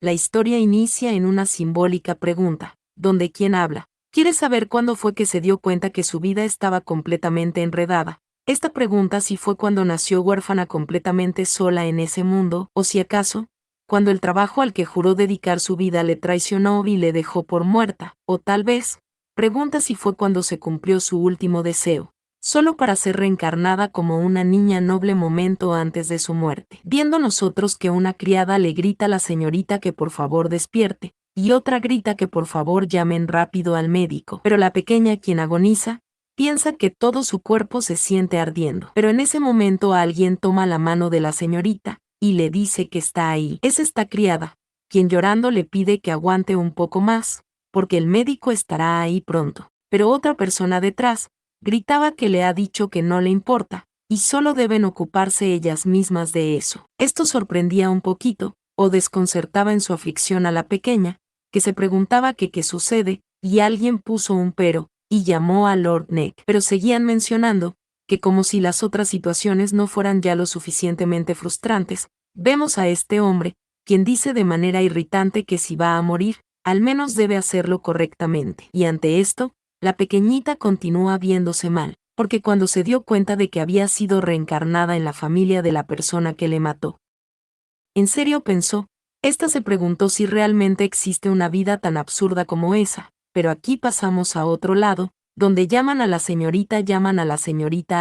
La historia inicia en una simbólica pregunta, donde quien habla quiere saber cuándo fue que se dio cuenta que su vida estaba completamente enredada. Esta pregunta si fue cuando nació huérfana completamente sola en ese mundo, o si acaso, cuando el trabajo al que juró dedicar su vida le traicionó y le dejó por muerta, o tal vez, pregunta si fue cuando se cumplió su último deseo, solo para ser reencarnada como una niña noble momento antes de su muerte. Viendo nosotros que una criada le grita a la señorita que por favor despierte, y otra grita que por favor llamen rápido al médico, pero la pequeña quien agoniza, piensa que todo su cuerpo se siente ardiendo. Pero en ese momento alguien toma la mano de la señorita, y le dice que está ahí. Es esta criada, quien llorando le pide que aguante un poco más, porque el médico estará ahí pronto. Pero otra persona detrás, gritaba que le ha dicho que no le importa, y solo deben ocuparse ellas mismas de eso. Esto sorprendía un poquito, o desconcertaba en su aflicción a la pequeña, que se preguntaba que qué sucede, y alguien puso un pero, y llamó a Lord Neck. Pero seguían mencionando, que como si las otras situaciones no fueran ya lo suficientemente frustrantes, vemos a este hombre, quien dice de manera irritante que si va a morir, al menos debe hacerlo correctamente. Y ante esto, la pequeñita continúa viéndose mal, porque cuando se dio cuenta de que había sido reencarnada en la familia de la persona que le mató, en serio pensó, esta se preguntó si realmente existe una vida tan absurda como esa, pero aquí pasamos a otro lado, donde llaman a la señorita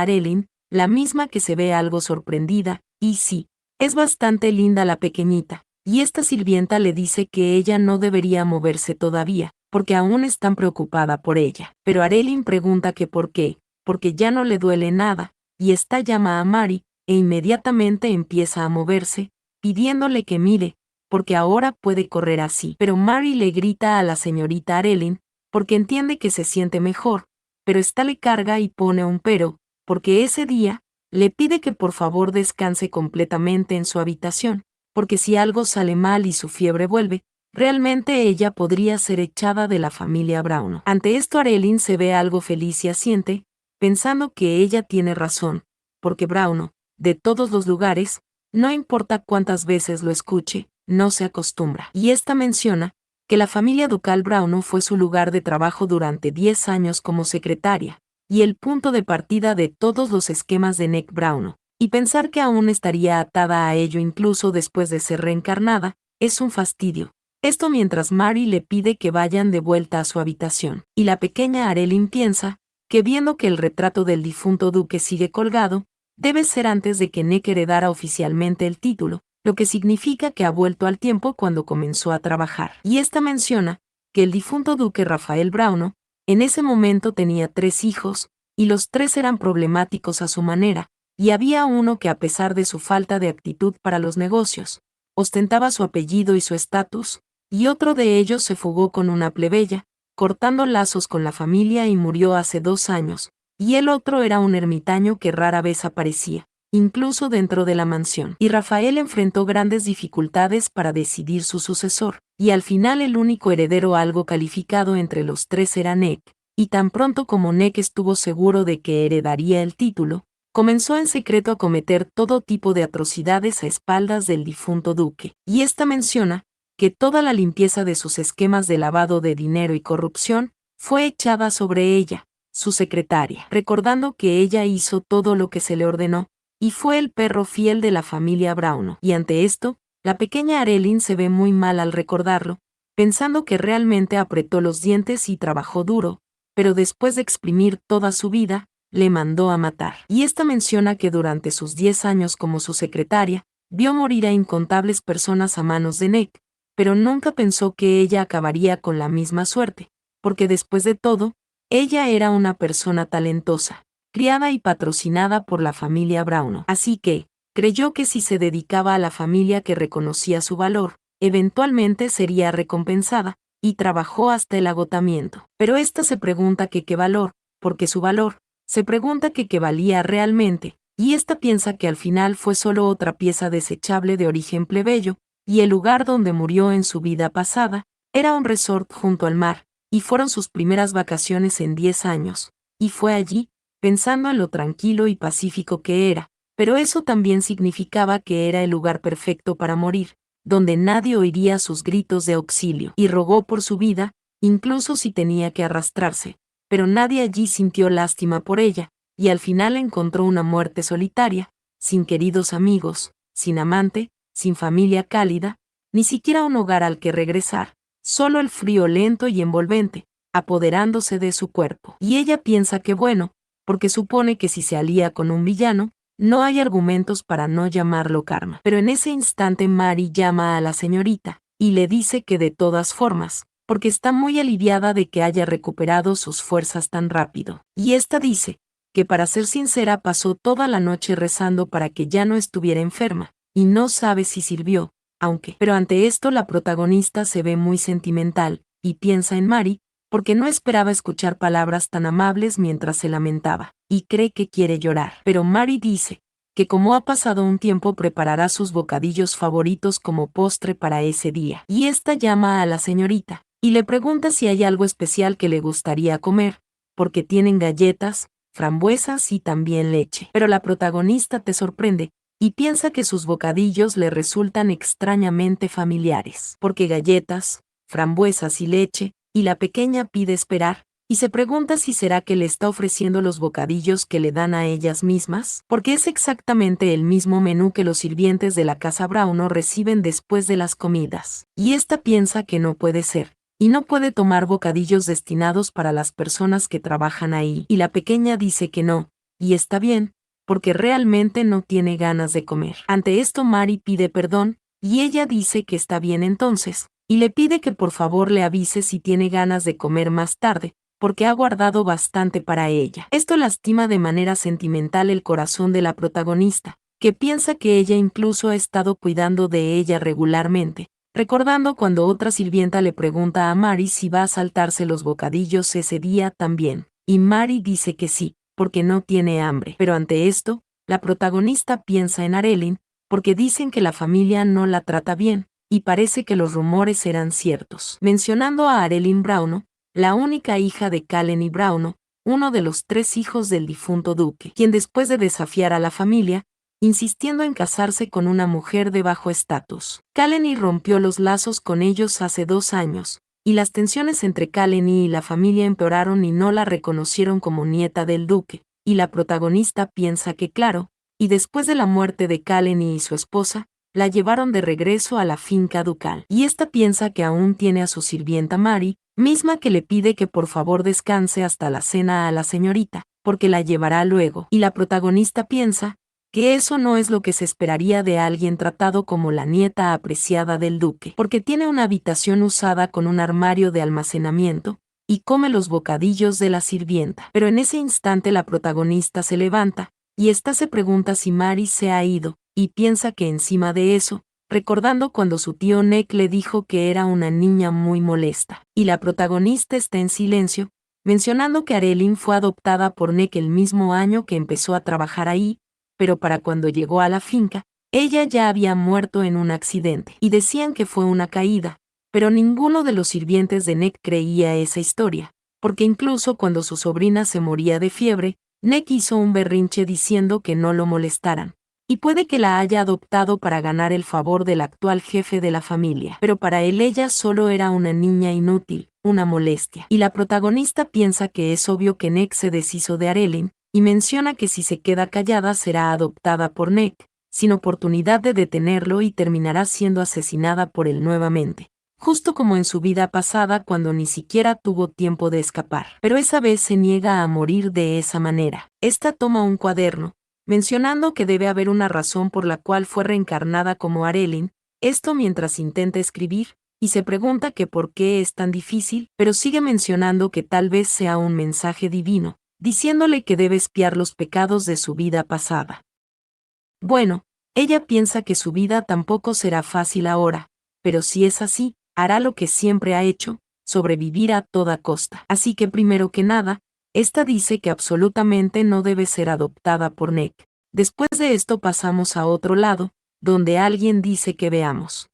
Arelyn, la misma que se ve algo sorprendida, y sí, es bastante linda la pequeñita, y esta sirvienta le dice que ella no debería moverse todavía, porque aún están preocupada por ella. Pero Arelyn pregunta que por qué, porque ya no le duele nada, y esta llama a Mary, e inmediatamente empieza a moverse, pidiéndole que mire, porque ahora puede correr así. Pero Mary le grita a la señorita Arelyn, porque entiende que se siente mejor, pero esta le carga y pone un pero, porque ese día, le pide que por favor descanse completamente en su habitación, porque si algo sale mal y su fiebre vuelve, realmente ella podría ser echada de la familia Brown. Ante esto Arelyn se ve algo feliz y asiente, pensando que ella tiene razón, porque Brown, de todos los lugares, no importa cuántas veces lo escuche, no se acostumbra. Y esta menciona que la familia ducal Brown fue su lugar de trabajo durante 10 años como secretaria, y el punto de partida de todos los esquemas de Neck Brown, y pensar que aún estaría atada a ello incluso después de ser reencarnada, es un fastidio. Esto mientras Mary le pide que vayan de vuelta a su habitación, y la pequeña Arelyn piensa que viendo que el retrato del difunto duque sigue colgado, debe ser antes de que Neck heredara oficialmente el título, lo que significa que ha vuelto al tiempo cuando comenzó a trabajar. Y esta menciona que el difunto duque Rafael Brown, en ese momento tenía 3 hijos, y los 3 eran problemáticos a su manera, y había uno que a pesar de su falta de aptitud para los negocios, ostentaba su apellido y su estatus, y otro de ellos se fugó con una plebeya, cortando lazos con la familia y murió hace 2 años, y el otro era un ermitaño que rara vez aparecía, incluso dentro de la mansión. Y Rafael enfrentó grandes dificultades para decidir su sucesor, y al final el único heredero algo calificado entre los 3 era Neck, y tan pronto como Neck estuvo seguro de que heredaría el título, comenzó en secreto a cometer todo tipo de atrocidades a espaldas del difunto duque. Y esta menciona que toda la limpieza de sus esquemas de lavado de dinero y corrupción fue echada sobre ella, su secretaria, recordando que ella hizo todo lo que se le ordenó, y fue el perro fiel de la familia Brown. Y ante esto, la pequeña Arelyn se ve muy mal al recordarlo, pensando que realmente apretó los dientes y trabajó duro, pero después de exprimir toda su vida, le mandó a matar. Y esta menciona que durante sus 10 años como su secretaria, vio morir a incontables personas a manos de Neck, pero nunca pensó que ella acabaría con la misma suerte, porque después de todo, ella era una persona talentosa, criada y patrocinada por la familia Brown. Así que, creyó que si se dedicaba a la familia que reconocía su valor, eventualmente sería recompensada, y trabajó hasta el agotamiento. Pero esta se pregunta que qué valor, porque su valor, se pregunta que qué valía realmente, y esta piensa que al final fue solo otra pieza desechable de origen plebeyo, y el lugar donde murió en su vida pasada, era un resort junto al mar, y fueron sus primeras vacaciones en 10 años, y fue allí, pensando en lo tranquilo y pacífico que era, pero eso también significaba que era el lugar perfecto para morir, donde nadie oiría sus gritos de auxilio, y rogó por su vida, incluso si tenía que arrastrarse, pero nadie allí sintió lástima por ella, y al final encontró una muerte solitaria, sin queridos amigos, sin amante, sin familia cálida, ni siquiera un hogar al que regresar, solo el frío lento y envolvente, apoderándose de su cuerpo. Y ella piensa que bueno, porque supone que si se alía con un villano, no hay argumentos para no llamarlo karma. Pero en ese instante Mary llama a la señorita, y le dice que de todas formas, porque está muy aliviada de que haya recuperado sus fuerzas tan rápido. Y esta dice, que para ser sincera pasó toda la noche rezando para que ya no estuviera enferma, y no sabe si sirvió, aunque. Pero ante esto la protagonista se ve muy sentimental, y piensa en Mary, porque no esperaba escuchar palabras tan amables mientras se lamentaba, y cree que quiere llorar. Pero Mary dice, que como ha pasado un tiempo preparará sus bocadillos favoritos como postre para ese día. Y esta llama a la señorita, y le pregunta si hay algo especial que le gustaría comer, porque tienen galletas, frambuesas y también leche. Pero la protagonista te sorprende, y piensa que sus bocadillos le resultan extrañamente familiares, porque galletas, frambuesas y leche, y la pequeña pide esperar, y se pregunta si será que le está ofreciendo los bocadillos que le dan a ellas mismas, porque es exactamente el mismo menú que los sirvientes de la casa Browno reciben después de las comidas. Y esta piensa que no puede ser, y no puede tomar bocadillos destinados para las personas que trabajan ahí. Y la pequeña dice que no, y está bien, porque realmente no tiene ganas de comer. Ante esto Mary pide perdón, y ella dice que está bien entonces, y le pide que por favor le avise si tiene ganas de comer más tarde, porque ha guardado bastante para ella. Esto lastima de manera sentimental el corazón de la protagonista, que piensa que ella incluso ha estado cuidando de ella regularmente, recordando cuando otra sirvienta le pregunta a Mary si va a saltarse los bocadillos ese día también, y Mary dice que sí, porque no tiene hambre. Pero ante esto, la protagonista piensa en Arelyn, porque dicen que la familia no la trata bien, y parece que los rumores eran ciertos. Mencionando a Arelyn Browno, la única hija de Calen y Browno, uno de los 3 hijos del difunto duque, quien después de desafiar a la familia, insistiendo en casarse con una mujer de bajo estatus, Calen rompió los lazos con ellos hace 2 años, y las tensiones entre Calen y la familia empeoraron y no la reconocieron como nieta del duque, y la protagonista piensa que claro, y después de la muerte de Calen y su esposa, la llevaron de regreso a la finca ducal. Y esta piensa que aún tiene a su sirvienta Mary, misma que le pide que por favor descanse hasta la cena a la señorita, porque la llevará luego. Y la protagonista piensa que eso no es lo que se esperaría de alguien tratado como la nieta apreciada del duque, porque tiene una habitación usada con un armario de almacenamiento, y come los bocadillos de la sirvienta. Pero en ese instante la protagonista se levanta, y ésta se pregunta si Mary se ha ido, y piensa que encima de eso, recordando cuando su tío Nick le dijo que era una niña muy molesta, y la protagonista está en silencio, mencionando que Arelyn fue adoptada por Nick el mismo año que empezó a trabajar ahí, pero para cuando llegó a la finca, ella ya había muerto en un accidente, y decían que fue una caída, pero ninguno de los sirvientes de Nick creía esa historia, porque incluso cuando su sobrina se moría de fiebre, Nick hizo un berrinche diciendo que no lo molestaran, y puede que la haya adoptado para ganar el favor del actual jefe de la familia, pero para él ella solo era una niña inútil, una molestia. Y la protagonista piensa que es obvio que Nick se deshizo de Arelyn, y menciona que si se queda callada será adoptada por Nick, sin oportunidad de detenerlo y terminará siendo asesinada por él nuevamente, justo como en su vida pasada cuando ni siquiera tuvo tiempo de escapar. Pero esa vez se niega a morir de esa manera. Esta toma un cuaderno, mencionando que debe haber una razón por la cual fue reencarnada como Arelyn, esto mientras intenta escribir, y se pregunta que por qué es tan difícil, pero sigue mencionando que tal vez sea un mensaje divino, diciéndole que debe espiar los pecados de su vida pasada. Bueno, ella piensa que su vida tampoco será fácil ahora, pero si es así, hará lo que siempre ha hecho, sobrevivir a toda costa. Así que primero que nada, esta dice que absolutamente no debe ser adoptada por Nick. Después de esto pasamos a otro lado, donde alguien dice que veamos.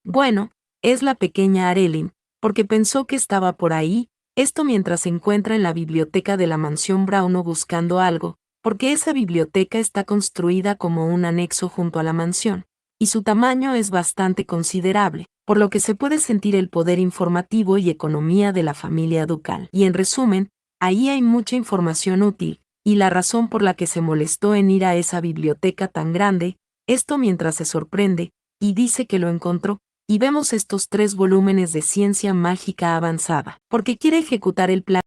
Bueno, es la pequeña Arelyn, porque pensó que estaba por ahí, esto mientras se encuentra en la biblioteca de la mansión Browno buscando algo, porque esa biblioteca está construida como un anexo junto a la mansión, y su tamaño es bastante considerable, por lo que se puede sentir el poder informativo y economía de la familia ducal. Y en resumen, ahí hay mucha información útil, y la razón por la que se molestó en ir a esa biblioteca tan grande, esto mientras se sorprende, y dice que lo encontró, y vemos estos 3 volúmenes de ciencia mágica avanzada, porque quiere ejecutar el plan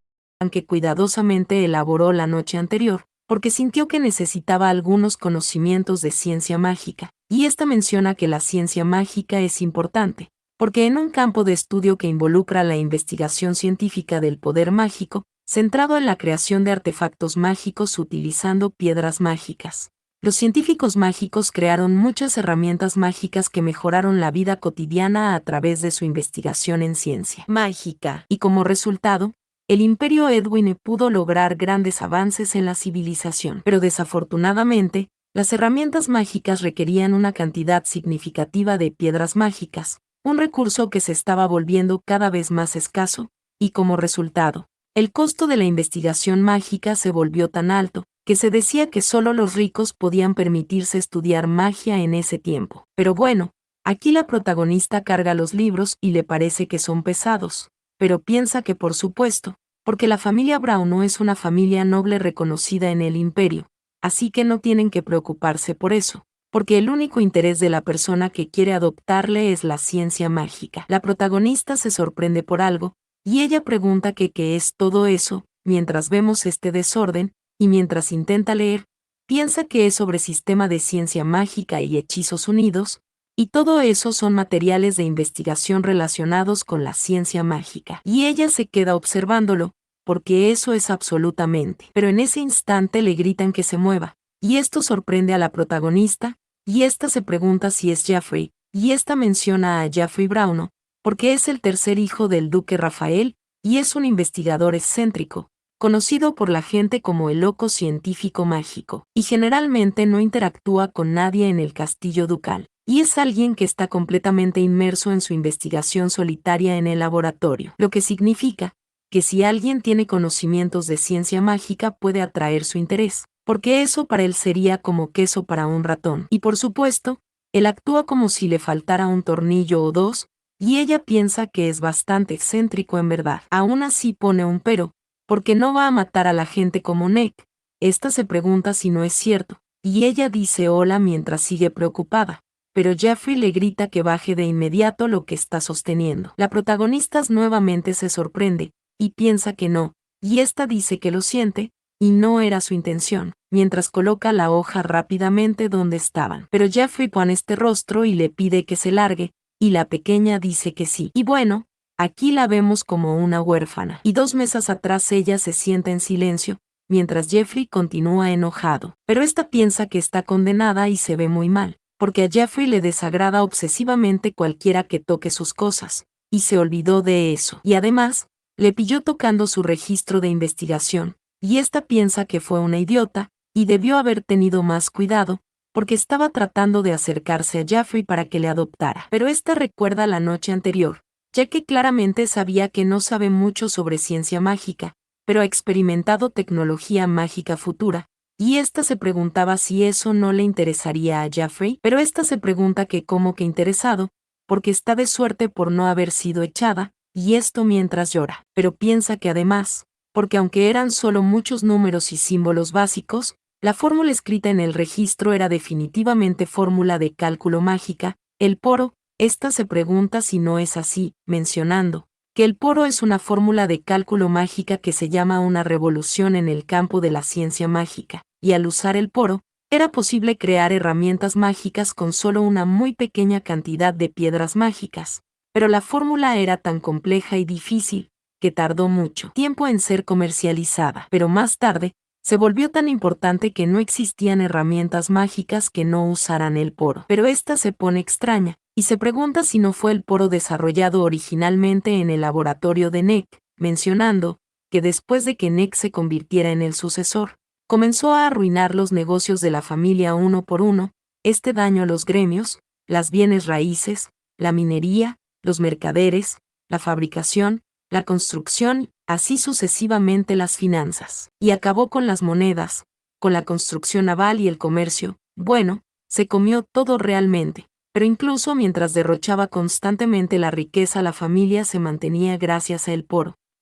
que cuidadosamente elaboró la noche anterior, porque sintió que necesitaba algunos conocimientos de ciencia mágica, y esta menciona que la ciencia mágica es importante, porque en un campo de estudio que involucra la investigación científica del poder mágico, centrado en la creación de artefactos mágicos utilizando piedras mágicas. Los científicos mágicos crearon muchas herramientas mágicas que mejoraron la vida cotidiana a través de su investigación en ciencia mágica, y como resultado, el Imperio Edwin pudo lograr grandes avances en la civilización. Pero desafortunadamente, las herramientas mágicas requerían una cantidad significativa de piedras mágicas, un recurso que se estaba volviendo cada vez más escaso, y como resultado, el costo de la investigación mágica se volvió tan alto, que se decía que solo los ricos podían permitirse estudiar magia en ese tiempo. Pero bueno, aquí la protagonista carga los libros y le parece que son pesados, pero piensa que por supuesto, porque la familia Brown no es una familia noble reconocida en el imperio, así que no tienen que preocuparse por eso, porque el único interés de la persona que quiere adoptarle es la ciencia mágica. La protagonista se sorprende por algo, y ella pregunta que qué es todo eso, mientras vemos este desorden, y mientras intenta leer, piensa que es sobre sistema de ciencia mágica y hechizos unidos, y todo eso son materiales de investigación relacionados con la ciencia mágica. Y ella se queda observándolo, porque eso es absolutamente. Pero en ese instante le gritan que se mueva, y esto sorprende a la protagonista, y ésta se pregunta si es Jeffrey, y ésta menciona a Jeffrey Brown, porque es el tercer hijo del duque Rafael, y es un investigador excéntrico, conocido por la gente como el loco científico mágico, y generalmente no interactúa con nadie en el castillo ducal, y es alguien que está completamente inmerso en su investigación solitaria en el laboratorio, lo que significa que si alguien tiene conocimientos de ciencia mágica puede atraer su interés, porque eso para él sería como queso para un ratón, y por supuesto, él actúa como si le faltara un tornillo o dos, y ella piensa que es bastante excéntrico en verdad. Aún así pone un pero, porque no va a matar a la gente como Nick. Esta se pregunta si no es cierto, y ella dice hola mientras sigue preocupada, pero Jeffrey le grita que baje de inmediato lo que está sosteniendo. La protagonista nuevamente se sorprende, y piensa que no, y esta dice que lo siente, y no era su intención, mientras coloca la hoja rápidamente donde estaban. Pero Jeffrey pone este rostro y le pide que se largue, y la pequeña dice que sí. Y bueno, aquí la vemos como una huérfana. Y 2 mesas atrás ella se sienta en silencio, mientras Jeffrey continúa enojado. Pero esta piensa que está condenada y se ve muy mal, porque a Jeffrey le desagrada obsesivamente cualquiera que toque sus cosas, y se olvidó de eso. Y además, le pilló tocando su registro de investigación, y esta piensa que fue una idiota, y debió haber tenido más cuidado, porque estaba tratando de acercarse a Jeffrey para que le adoptara. Pero esta recuerda la noche anterior, ya que claramente sabía que no sabe mucho sobre ciencia mágica, pero ha experimentado tecnología mágica futura, y esta se preguntaba si eso no le interesaría a Jeffrey, pero esta se pregunta que cómo que interesado, porque está de suerte por no haber sido echada, y esto mientras llora, pero piensa que además, porque aunque eran solo muchos números y símbolos básicos, la fórmula escrita en el registro era definitivamente fórmula de cálculo mágica, el poro. Esta se pregunta si no es así, mencionando que el poro es una fórmula de cálculo mágica que se llama una revolución en el campo de la ciencia mágica, y al usar el poro, era posible crear herramientas mágicas con solo una muy pequeña cantidad de piedras mágicas, pero la fórmula era tan compleja y difícil, que tardó mucho tiempo en ser comercializada, pero más tarde, se volvió tan importante que no existían herramientas mágicas que no usaran el poro. Pero esta se pone extraña, y se pregunta si no fue el poro desarrollado originalmente en el laboratorio de Nick, mencionando que después de que Nick se convirtiera en el sucesor, comenzó a arruinar los negocios de la familia uno por uno, este daño a los gremios, las bienes raíces, la minería, los mercaderes, la fabricación, la construcción, así sucesivamente las finanzas, y acabó con las monedas, con la construcción naval y el comercio. Bueno, se comió todo realmente, pero incluso mientras derrochaba constantemente la riqueza, la familia se mantenía gracias a él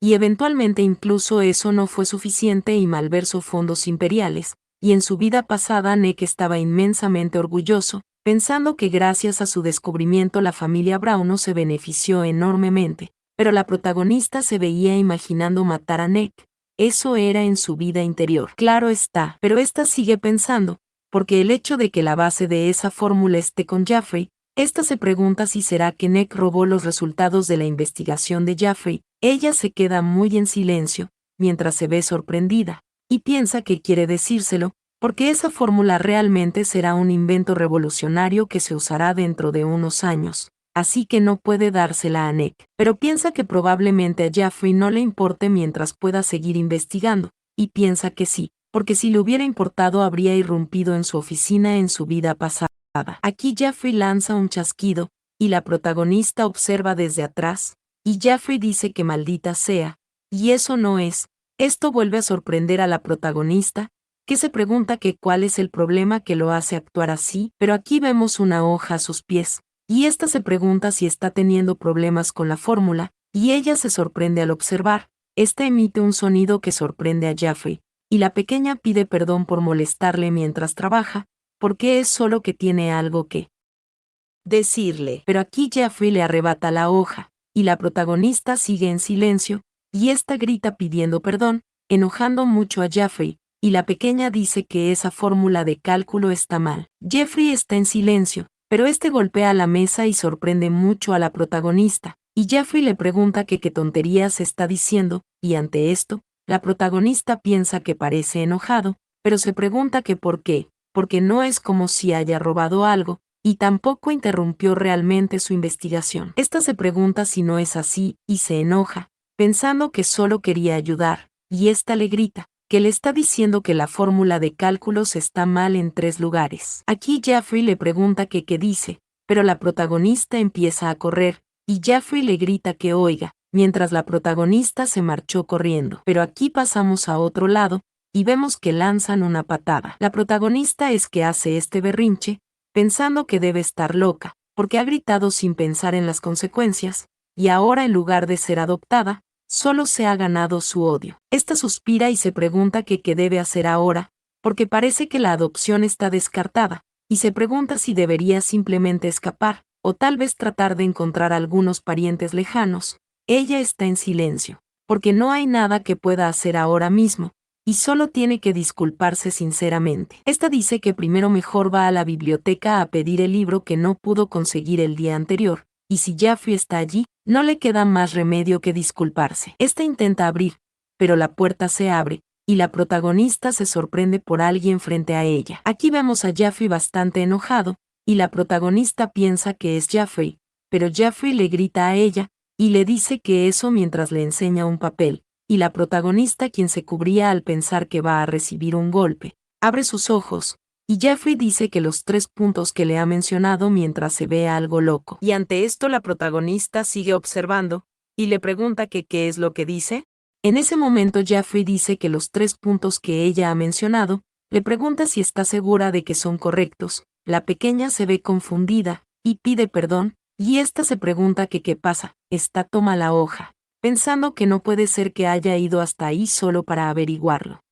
y eventualmente incluso eso no fue suficiente y malversó fondos imperiales, y en su vida pasada Nick estaba inmensamente orgulloso, pensando que gracias a su descubrimiento la familia Browno se benefició enormemente, pero la protagonista se veía imaginando matar a Nick. Eso era en su vida interior. Claro está, pero esta sigue pensando, porque el hecho de que la base de esa fórmula esté con Jaffrey, esta se pregunta si será que Nick robó los resultados de la investigación de Jaffrey. Ella se queda muy en silencio, mientras se ve sorprendida, y piensa que quiere decírselo, porque esa fórmula realmente será un invento revolucionario que se usará dentro de unos años, así que no puede dársela a Nick. Pero piensa que probablemente a Jaffrey no le importe mientras pueda seguir investigando, y piensa que sí, porque si le hubiera importado habría irrumpido en su oficina en su vida pasada. Aquí Jaffrey lanza un chasquido, y la protagonista observa desde atrás, y Jaffrey dice que maldita sea, y eso no es. Esto vuelve a sorprender a la protagonista, que se pregunta que cuál es el problema que lo hace actuar así, pero aquí vemos una hoja a sus pies, y esta se pregunta si está teniendo problemas con la fórmula, y ella se sorprende al observar. Esta emite un sonido que sorprende a Jaffrey, y la pequeña pide perdón por molestarle mientras trabaja, porque es solo que tiene algo que decirle. Pero aquí Jaffrey le arrebata la hoja, y la protagonista sigue en silencio, y esta grita pidiendo perdón, enojando mucho a Jaffrey, y la pequeña dice que esa fórmula de cálculo está mal. Jeffrey está en silencio, pero este golpea la mesa y sorprende mucho a la protagonista, y Jaffrey le pregunta que qué tonterías está diciendo, y ante esto, la protagonista piensa que parece enojado, pero se pregunta que por qué, porque no es como si haya robado algo, y tampoco interrumpió realmente su investigación. Esta se pregunta si no es así, y se enoja, pensando que solo quería ayudar, y esta le grita, que le está diciendo que la fórmula de cálculos está mal en 3 lugares. Aquí Jaffrey le pregunta que qué dice, pero la protagonista empieza a correr, y Jaffrey le grita que oiga, mientras la protagonista se marchó corriendo. Pero aquí pasamos a otro lado, y vemos que lanzan una patada. La protagonista es que hace este berrinche, pensando que debe estar loca, porque ha gritado sin pensar en las consecuencias, y ahora en lugar de ser adoptada, solo se ha ganado su odio. Esta suspira y se pregunta que qué debe hacer ahora, porque parece que la adopción está descartada, y se pregunta si debería simplemente escapar, o tal vez tratar de encontrar algunos parientes lejanos. Ella está en silencio, porque no hay nada que pueda hacer ahora mismo, y solo tiene que disculparse sinceramente. Esta dice que primero mejor va a la biblioteca a pedir el libro que no pudo conseguir el día anterior, y si Jaffrey está allí, no le queda más remedio que disculparse. Esta intenta abrir, pero la puerta se abre, y la protagonista se sorprende por alguien frente a ella. Aquí vemos a Jaffrey bastante enojado, y la protagonista piensa que es Jaffrey, pero Jaffrey le grita a ella, y le dice que eso mientras le enseña un papel, y la protagonista, quien se cubría al pensar que va a recibir un golpe, abre sus ojos, y Jaffrey dice que los 3 puntos que le ha mencionado mientras se ve algo loco. Y ante esto la protagonista sigue observando, y le pregunta que qué es lo que dice. En ese momento Jaffrey dice que los 3 puntos que ella ha mencionado, le pregunta si está segura de que son correctos. La pequeña se ve confundida, y pide perdón, y esta se pregunta que qué pasa. Esta toma la hoja, pensando que no puede ser que haya ido hasta ahí solo para averiguarlo.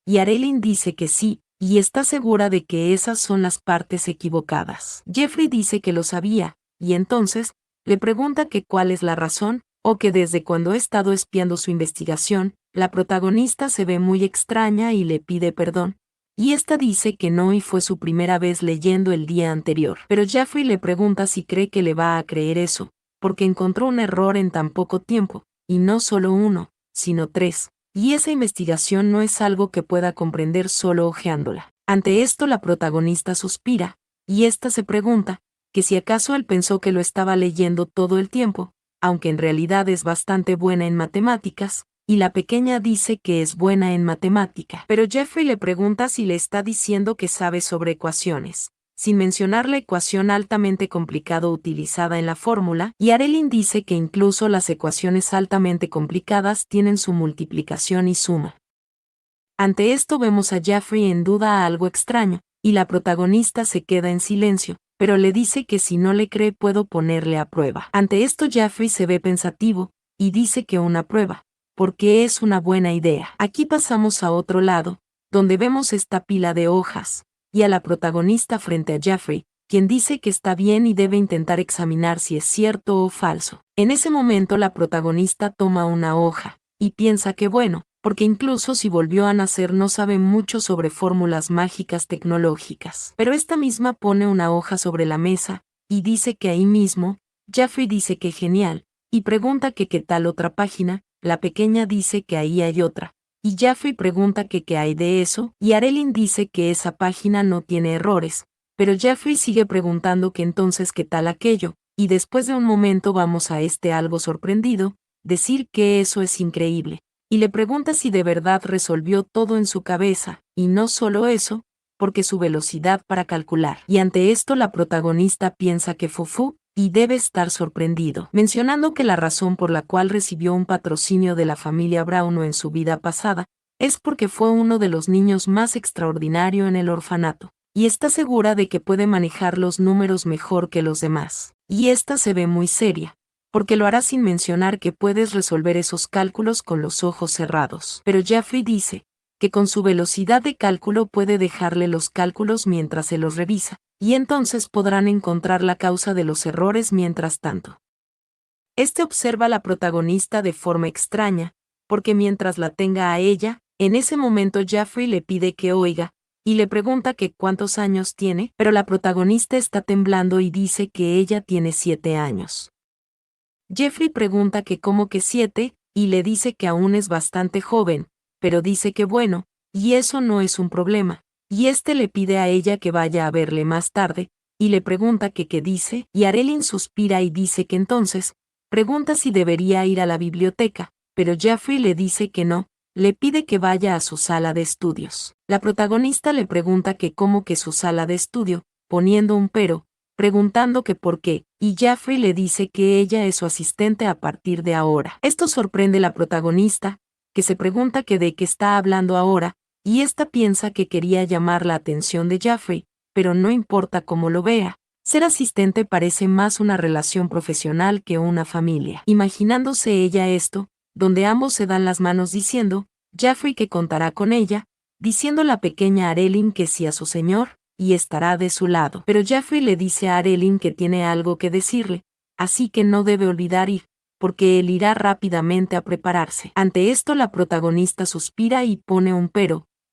Y Arelyn dice que sí, y está segura de que esas son las partes equivocadas. Jeffrey dice que lo sabía, y entonces, le pregunta que cuál es la razón, o que desde cuando ha estado espiando su investigación, la protagonista se ve muy extraña y le pide perdón. Y esta dice que no y fue su primera vez leyendo el día anterior. Pero Jeffrey le pregunta si cree que le va a creer eso, porque encontró un error en tan poco tiempo, y no solo uno, sino 3. Y esa investigación no es algo que pueda comprender solo hojeándola. Ante esto la protagonista suspira, y ésta se pregunta, que si acaso él pensó que lo estaba leyendo todo el tiempo, aunque en realidad es bastante buena en matemáticas, y la pequeña dice que es buena en matemática. Pero Jeffrey le pregunta si le está diciendo que sabe sobre ecuaciones, sin mencionar la ecuación altamente complicada utilizada en la fórmula, y Arelyn dice que incluso las ecuaciones altamente complicadas tienen su multiplicación y suma. Ante esto vemos a Jaffrey en duda a algo extraño, y la protagonista se queda en silencio, pero le dice que si no le cree puedo ponerle a prueba. Ante esto Jaffrey se ve pensativo, y dice que una prueba, porque es una buena idea. Aquí pasamos a otro lado, donde vemos esta pila de hojas, y a la protagonista frente a Jaffrey, quien dice que está bien y debe intentar examinar si es cierto o falso. En ese momento la protagonista toma una hoja, y piensa que bueno, porque incluso si volvió a nacer no sabe mucho sobre fórmulas mágicas tecnológicas. Pero esta misma pone una hoja sobre la mesa, y dice que ahí mismo, Jaffrey dice que genial, y pregunta que qué tal otra página, la pequeña dice que ahí hay otra, y Jaffrey pregunta que qué hay de eso, y Arelyn dice que esa página no tiene errores, pero Jaffrey sigue preguntando que entonces qué tal aquello, y después de un momento vamos a algo sorprendido, decir que eso es increíble, y le pregunta si de verdad resolvió todo en su cabeza, y no solo eso, porque su velocidad para calcular. Y ante esto la protagonista piensa que Fufu, y debe estar sorprendido, mencionando que la razón por la cual recibió un patrocinio de la familia Brauno en su vida pasada, es porque fue uno de los niños más extraordinario en el orfanato, y está segura de que puede manejar los números mejor que los demás. Y esta se ve muy seria, porque lo hará sin mencionar que puedes resolver esos cálculos con los ojos cerrados. Pero Jaffrey dice que con su velocidad de cálculo puede dejarle los cálculos mientras se los revisa, y entonces podrán encontrar la causa de los errores mientras tanto. Este observa a la protagonista de forma extraña, porque mientras la tenga a ella, en ese momento Jaffrey le pide que oiga, y le pregunta que cuántos años tiene, pero la protagonista está temblando y dice que ella tiene 7 años. Jeffrey pregunta que cómo que 7, y le dice que aún es bastante joven, pero dice que bueno, y eso no es un problema, y le pide a ella que vaya a verle más tarde, y le pregunta que qué dice, y Arelyn suspira y dice que entonces, pregunta si debería ir a la biblioteca, pero Jeffrey le dice que no, le pide que vaya a su sala de estudios. La protagonista le pregunta que cómo que su sala de estudio, poniendo un pero, preguntando que por qué, y Jaffrey le dice que ella es su asistente a partir de ahora. Esto sorprende a la protagonista, que se pregunta que de qué está hablando ahora, y esta piensa que quería llamar la atención de Jaffrey, pero no importa cómo lo vea. Ser asistente parece más una relación profesional que una familia. Imaginándose ella esto, donde ambos se dan las manos diciendo, Jaffrey que contará con ella, diciendo la pequeña Arelyn que sí a su señor, y estará de su lado. Pero Jaffrey le dice a Arelyn que tiene algo que decirle, así que no debe olvidar ir, porque él irá rápidamente a prepararse. Ante esto la protagonista suspira y pone un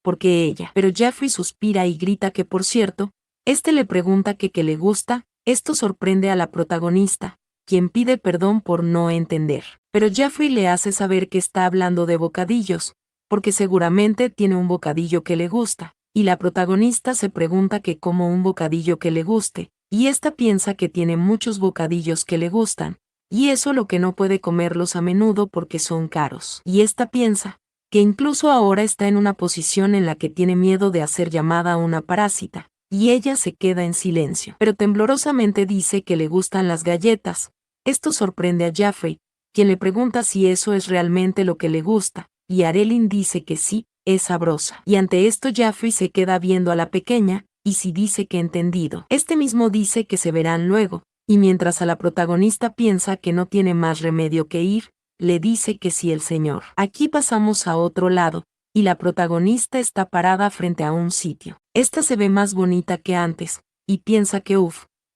porque ella. Pero Jaffrey suspira y grita que por cierto, le pregunta que qué le gusta, esto sorprende a la protagonista, quien pide perdón por no entender. Pero Jaffrey le hace saber que está hablando de bocadillos, porque seguramente tiene un bocadillo que le gusta, y la protagonista se pregunta que cómo un bocadillo que le guste, y esta piensa que tiene muchos bocadillos que le gustan, y eso lo que no puede comerlos a menudo porque son caros. Y esta piensa que incluso ahora está en una posición en la que tiene miedo de hacer llamada a una parásita, y ella se queda en silencio. Pero temblorosamente dice que le gustan las galletas. Esto sorprende a Jaffrey, quien le pregunta si eso es realmente lo que le gusta, y Arelyn dice que sí, es sabrosa. Y ante esto Jaffrey se queda viendo a la pequeña, y si dice que entendido. Mismo dice que se verán luego, y mientras a la protagonista piensa que no tiene más remedio que ir, le dice que sí el señor. Aquí pasamos a otro lado, y la protagonista está parada frente a un sitio. Esta se ve más bonita que antes, y piensa que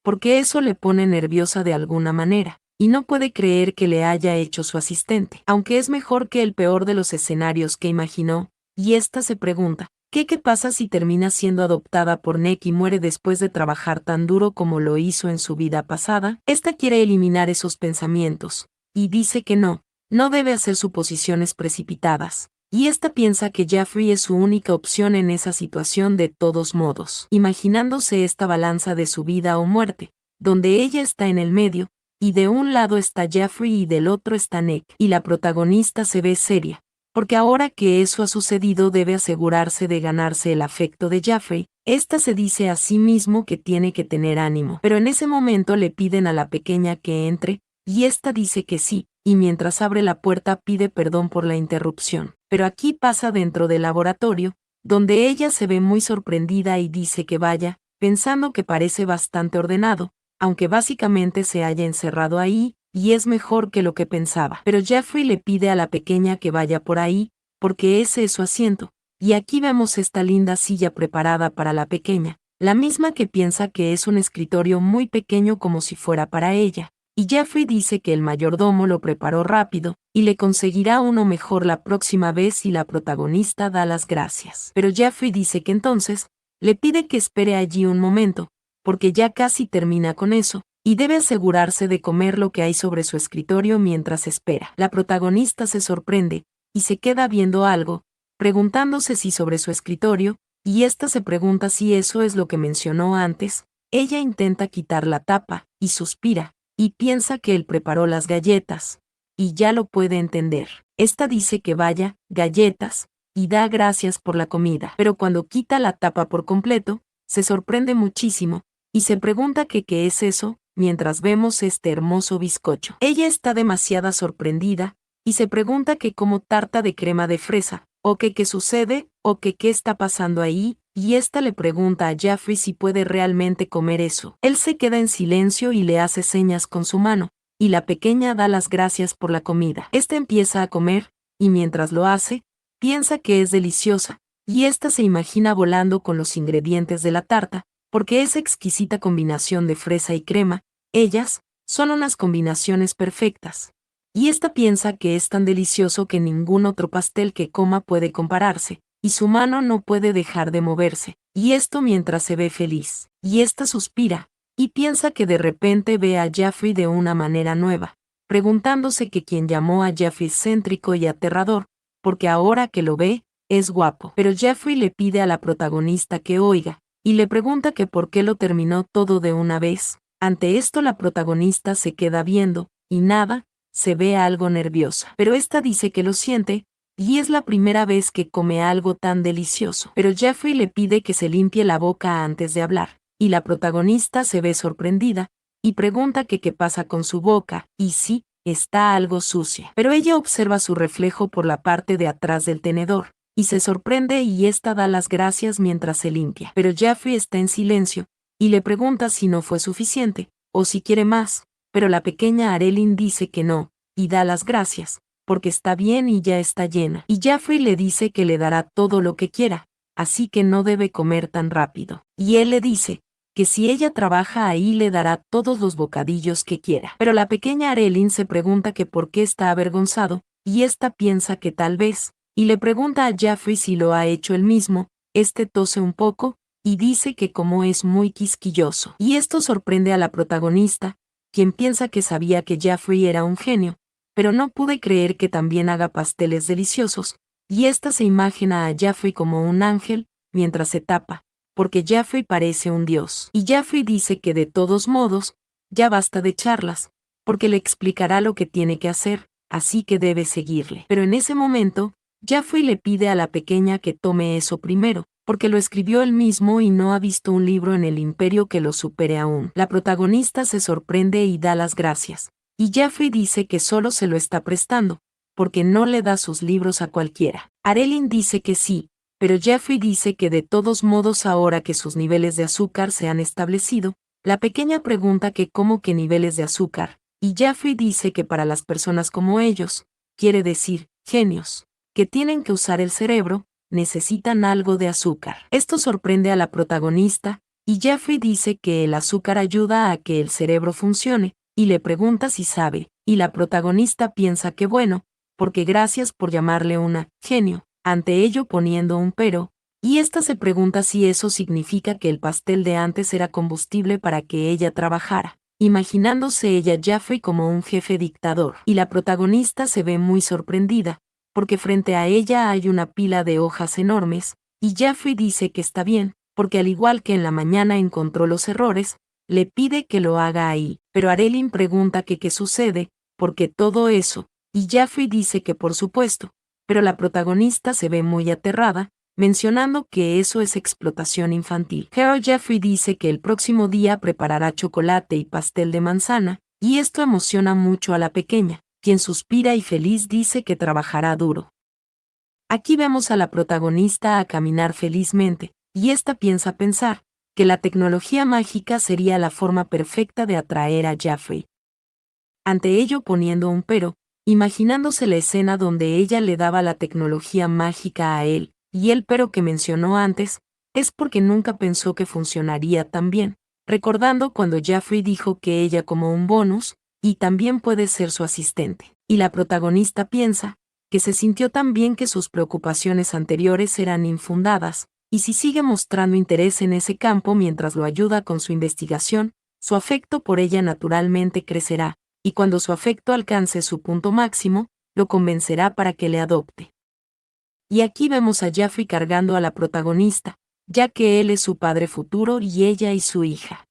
porque eso le pone nerviosa de alguna manera, y no puede creer que le haya hecho su asistente, aunque es mejor que el peor de los escenarios que imaginó, y esta se pregunta, ¿qué pasa si termina siendo adoptada por Nick y muere después de trabajar tan duro como lo hizo en su vida pasada? Esta quiere eliminar esos pensamientos, y dice que no debe hacer suposiciones precipitadas, y esta piensa que Jaffrey es su única opción en esa situación de todos modos, imaginándose esta balanza de su vida o muerte, donde ella está en el medio, y de un lado está Jaffrey y del otro está Nick, y la protagonista se ve seria, porque ahora que eso ha sucedido debe asegurarse de ganarse el afecto de Jaffrey. Esta se dice a sí mismo que tiene que tener ánimo, pero en ese momento le piden a la pequeña que entre, y esta dice que sí, y mientras abre la puerta pide perdón por la interrupción. Pero aquí pasa dentro del laboratorio, donde ella se ve muy sorprendida y dice que vaya, pensando que parece bastante ordenado, aunque básicamente se haya encerrado ahí, y es mejor que lo que pensaba. Pero Jeffrey le pide a la pequeña que vaya por ahí, porque ese es su asiento, y aquí vemos esta linda silla preparada para la pequeña, la misma que piensa que es un escritorio muy pequeño como si fuera para ella. Y Jeffrey dice que el mayordomo lo preparó rápido, y le conseguirá uno mejor la próxima vez y la protagonista da las gracias. Pero Jeffrey dice que entonces, le pide que espere allí un momento, porque ya casi termina con eso, y debe asegurarse de comer lo que hay sobre su escritorio mientras espera. La protagonista se sorprende, y se queda viendo algo, preguntándose si sobre su escritorio, y ésta se pregunta si eso es lo que mencionó antes. Ella intenta quitar la tapa, y suspira, y piensa que él preparó las galletas, y ya lo puede entender. Esta dice que vaya, galletas, y da gracias por la comida. Pero cuando quita la tapa por completo, se sorprende muchísimo, y se pregunta que qué es eso, mientras vemos este hermoso bizcocho. Ella está demasiado sorprendida, y se pregunta que como tarta de crema de fresa, o que qué sucede, o que qué está pasando ahí, y ésta le pregunta a Jeffrey si puede realmente comer eso. Él se queda en silencio y le hace señas con su mano, y la pequeña da las gracias por la comida. Esta empieza a comer, y mientras lo hace, piensa que es deliciosa, y ésta se imagina volando con los ingredientes de la tarta, porque esa exquisita combinación de fresa y crema, ellas, son unas combinaciones perfectas. Y ésta piensa que es tan delicioso que ningún otro pastel que coma puede compararse, y su mano no puede dejar de moverse, y esto mientras se ve feliz. Y ésta suspira, y piensa que de repente ve a Jeffrey de una manera nueva, preguntándose que quién llamó a Jeffrey excéntrico y aterrador, porque ahora que lo ve, es guapo. Pero Jeffrey le pide a la protagonista que oiga, y le pregunta que por qué lo terminó todo de una vez. Ante esto la protagonista se queda viendo, y nada, se ve algo nerviosa. Pero esta dice que lo siente, y es la primera vez que come algo tan delicioso. Pero Jeffrey le pide que se limpie la boca antes de hablar, y la protagonista se ve sorprendida, y pregunta que qué pasa con su boca, y sí, está algo sucia. Pero ella observa su reflejo por la parte de atrás del tenedor, y se sorprende y ésta da las gracias mientras se limpia. Pero Jeffrey está en silencio, y le pregunta si no fue suficiente, o si quiere más, pero la pequeña Arelyn dice que no, y da las gracias, porque está bien y ya está llena. Y Jeffrey le dice que le dará todo lo que quiera, así que no debe comer tan rápido. Y él le dice que si ella trabaja ahí le dará todos los bocadillos que quiera. Pero la pequeña Arelyn se pregunta que por qué está avergonzado, y ésta piensa que tal vez, y le pregunta a Jeffrey si lo ha hecho él mismo. Este tose un poco, y dice que como es muy quisquilloso. Y esto sorprende a la protagonista, quien piensa que sabía que Jeffrey era un genio, pero no pude creer que también haga pasteles deliciosos, y ésta se imagina a Jeffrey como un ángel, mientras se tapa, porque Jeffrey parece un dios. Y Jeffrey dice que de todos modos, ya basta de charlas, porque le explicará lo que tiene que hacer, así que debe seguirle. Pero en ese momento, Jeffrey le pide a la pequeña que tome eso primero, porque lo escribió él mismo y no ha visto un libro en el imperio que lo supere aún. La protagonista se sorprende y da las gracias. Y Jeffrey dice que solo se lo está prestando, porque no le da sus libros a cualquiera. Arelyn dice que sí, pero Jeffrey dice que de todos modos ahora que sus niveles de azúcar se han establecido, la pequeña pregunta que cómo que niveles de azúcar, y Jeffrey dice que para las personas como ellos, quiere decir, genios, que tienen que usar el cerebro, necesitan algo de azúcar. Esto sorprende a la protagonista, y Jeffrey dice que el azúcar ayuda a que el cerebro funcione, y le pregunta si sabe, y la protagonista piensa que bueno, porque gracias por llamarle una genio, ante ello poniendo un pero, y ésta se pregunta si eso significa que el pastel de antes era combustible para que ella trabajara, imaginándose ella Jeffrey como un jefe dictador, y la protagonista se ve muy sorprendida, porque frente a ella hay una pila de hojas enormes, y Jeffrey dice que está bien, porque al igual que en la mañana encontró los errores, le pide que lo haga ahí, pero Arelyn pregunta que qué sucede, porque todo eso, y Jeffrey dice que por supuesto, pero la protagonista se ve muy aterrada, mencionando que eso es explotación infantil. Pero Jeffrey dice que el próximo día preparará chocolate y pastel de manzana, y esto emociona mucho a la pequeña, quien suspira y feliz dice que trabajará duro. Aquí vemos a la protagonista a caminar felizmente, y ésta piensa pensar que la tecnología mágica sería la forma perfecta de atraer a Jaffrey. Ante ello poniendo un pero, imaginándose la escena donde ella le daba la tecnología mágica a él, y el pero que mencionó antes, es porque nunca pensó que funcionaría tan bien, recordando cuando Jaffrey dijo que ella como un bonus, y también puede ser su asistente. Y la protagonista piensa, que se sintió tan bien que sus preocupaciones anteriores eran infundadas, y si sigue mostrando interés en ese campo mientras lo ayuda con su investigación, su afecto por ella naturalmente crecerá, y cuando su afecto alcance su punto máximo, lo convencerá para que le adopte. Y aquí vemos a Jaffrey cargando a la protagonista, ya que él es su padre futuro y ella y su hija.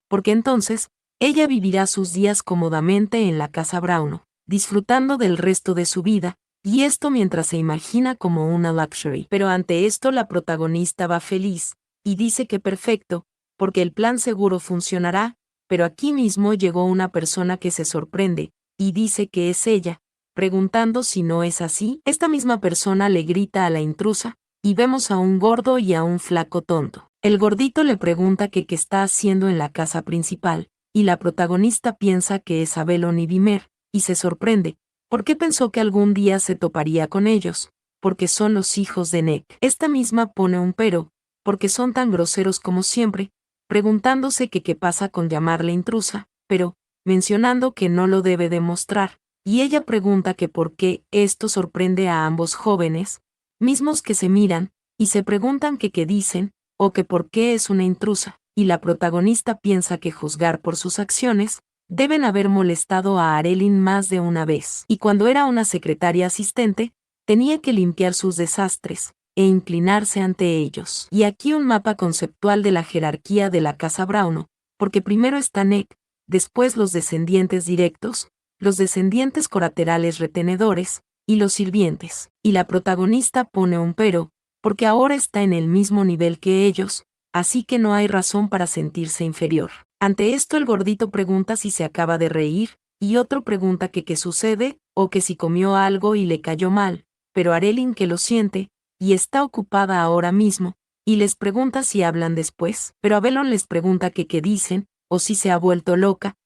Porque entonces, ella vivirá sus días cómodamente en la casa Browno, disfrutando del resto de su vida, y esto mientras se imagina como una luxury. Pero ante esto la protagonista va feliz, y dice que perfecto, porque el plan seguro funcionará, pero aquí mismo llegó una persona que se sorprende, y dice que es ella, preguntando si no es así. Esta misma persona le grita a la intrusa, y vemos a un gordo y a un flaco tonto. El gordito le pregunta que qué está haciendo en la casa principal, y la protagonista piensa que es Abelón y Vimer, y se sorprende, porque pensó que algún día se toparía con ellos, porque son los hijos de Nick. Esta misma pone un pero, porque son tan groseros como siempre, preguntándose que qué pasa con llamarle intrusa, pero, mencionando que no lo debe demostrar, y ella pregunta que por qué esto sorprende a ambos jóvenes, mismos que se miran, y se preguntan que qué dicen, o que por qué es una intrusa, y la protagonista piensa que juzgar por sus acciones, deben haber molestado a Arelyn más de una vez, y cuando era una secretaria asistente, tenía que limpiar sus desastres, e inclinarse ante ellos. Y aquí un mapa conceptual de la jerarquía de la casa Browno, porque primero está Nick, después los descendientes directos, los descendientes colaterales retenedores, y los sirvientes, y la protagonista pone un pero, porque ahora está en el mismo nivel que ellos, así que no hay razón para sentirse inferior. Ante esto el gordito pregunta si se acaba de reír, y otro pregunta que qué sucede, o que si comió algo y le cayó mal, pero Arelyn que lo siente, y está ocupada ahora mismo, y les pregunta si hablan después, pero Abelón les pregunta que qué dicen, o si se ha vuelto loca.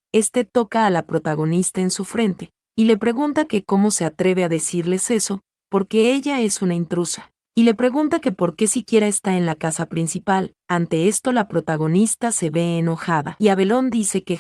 Toca a la protagonista en su frente, y le pregunta que cómo se atreve a decirles eso, porque ella es una intrusa. Y le pregunta que por qué siquiera está en la casa principal. Ante esto la protagonista se ve enojada, y Abelón dice que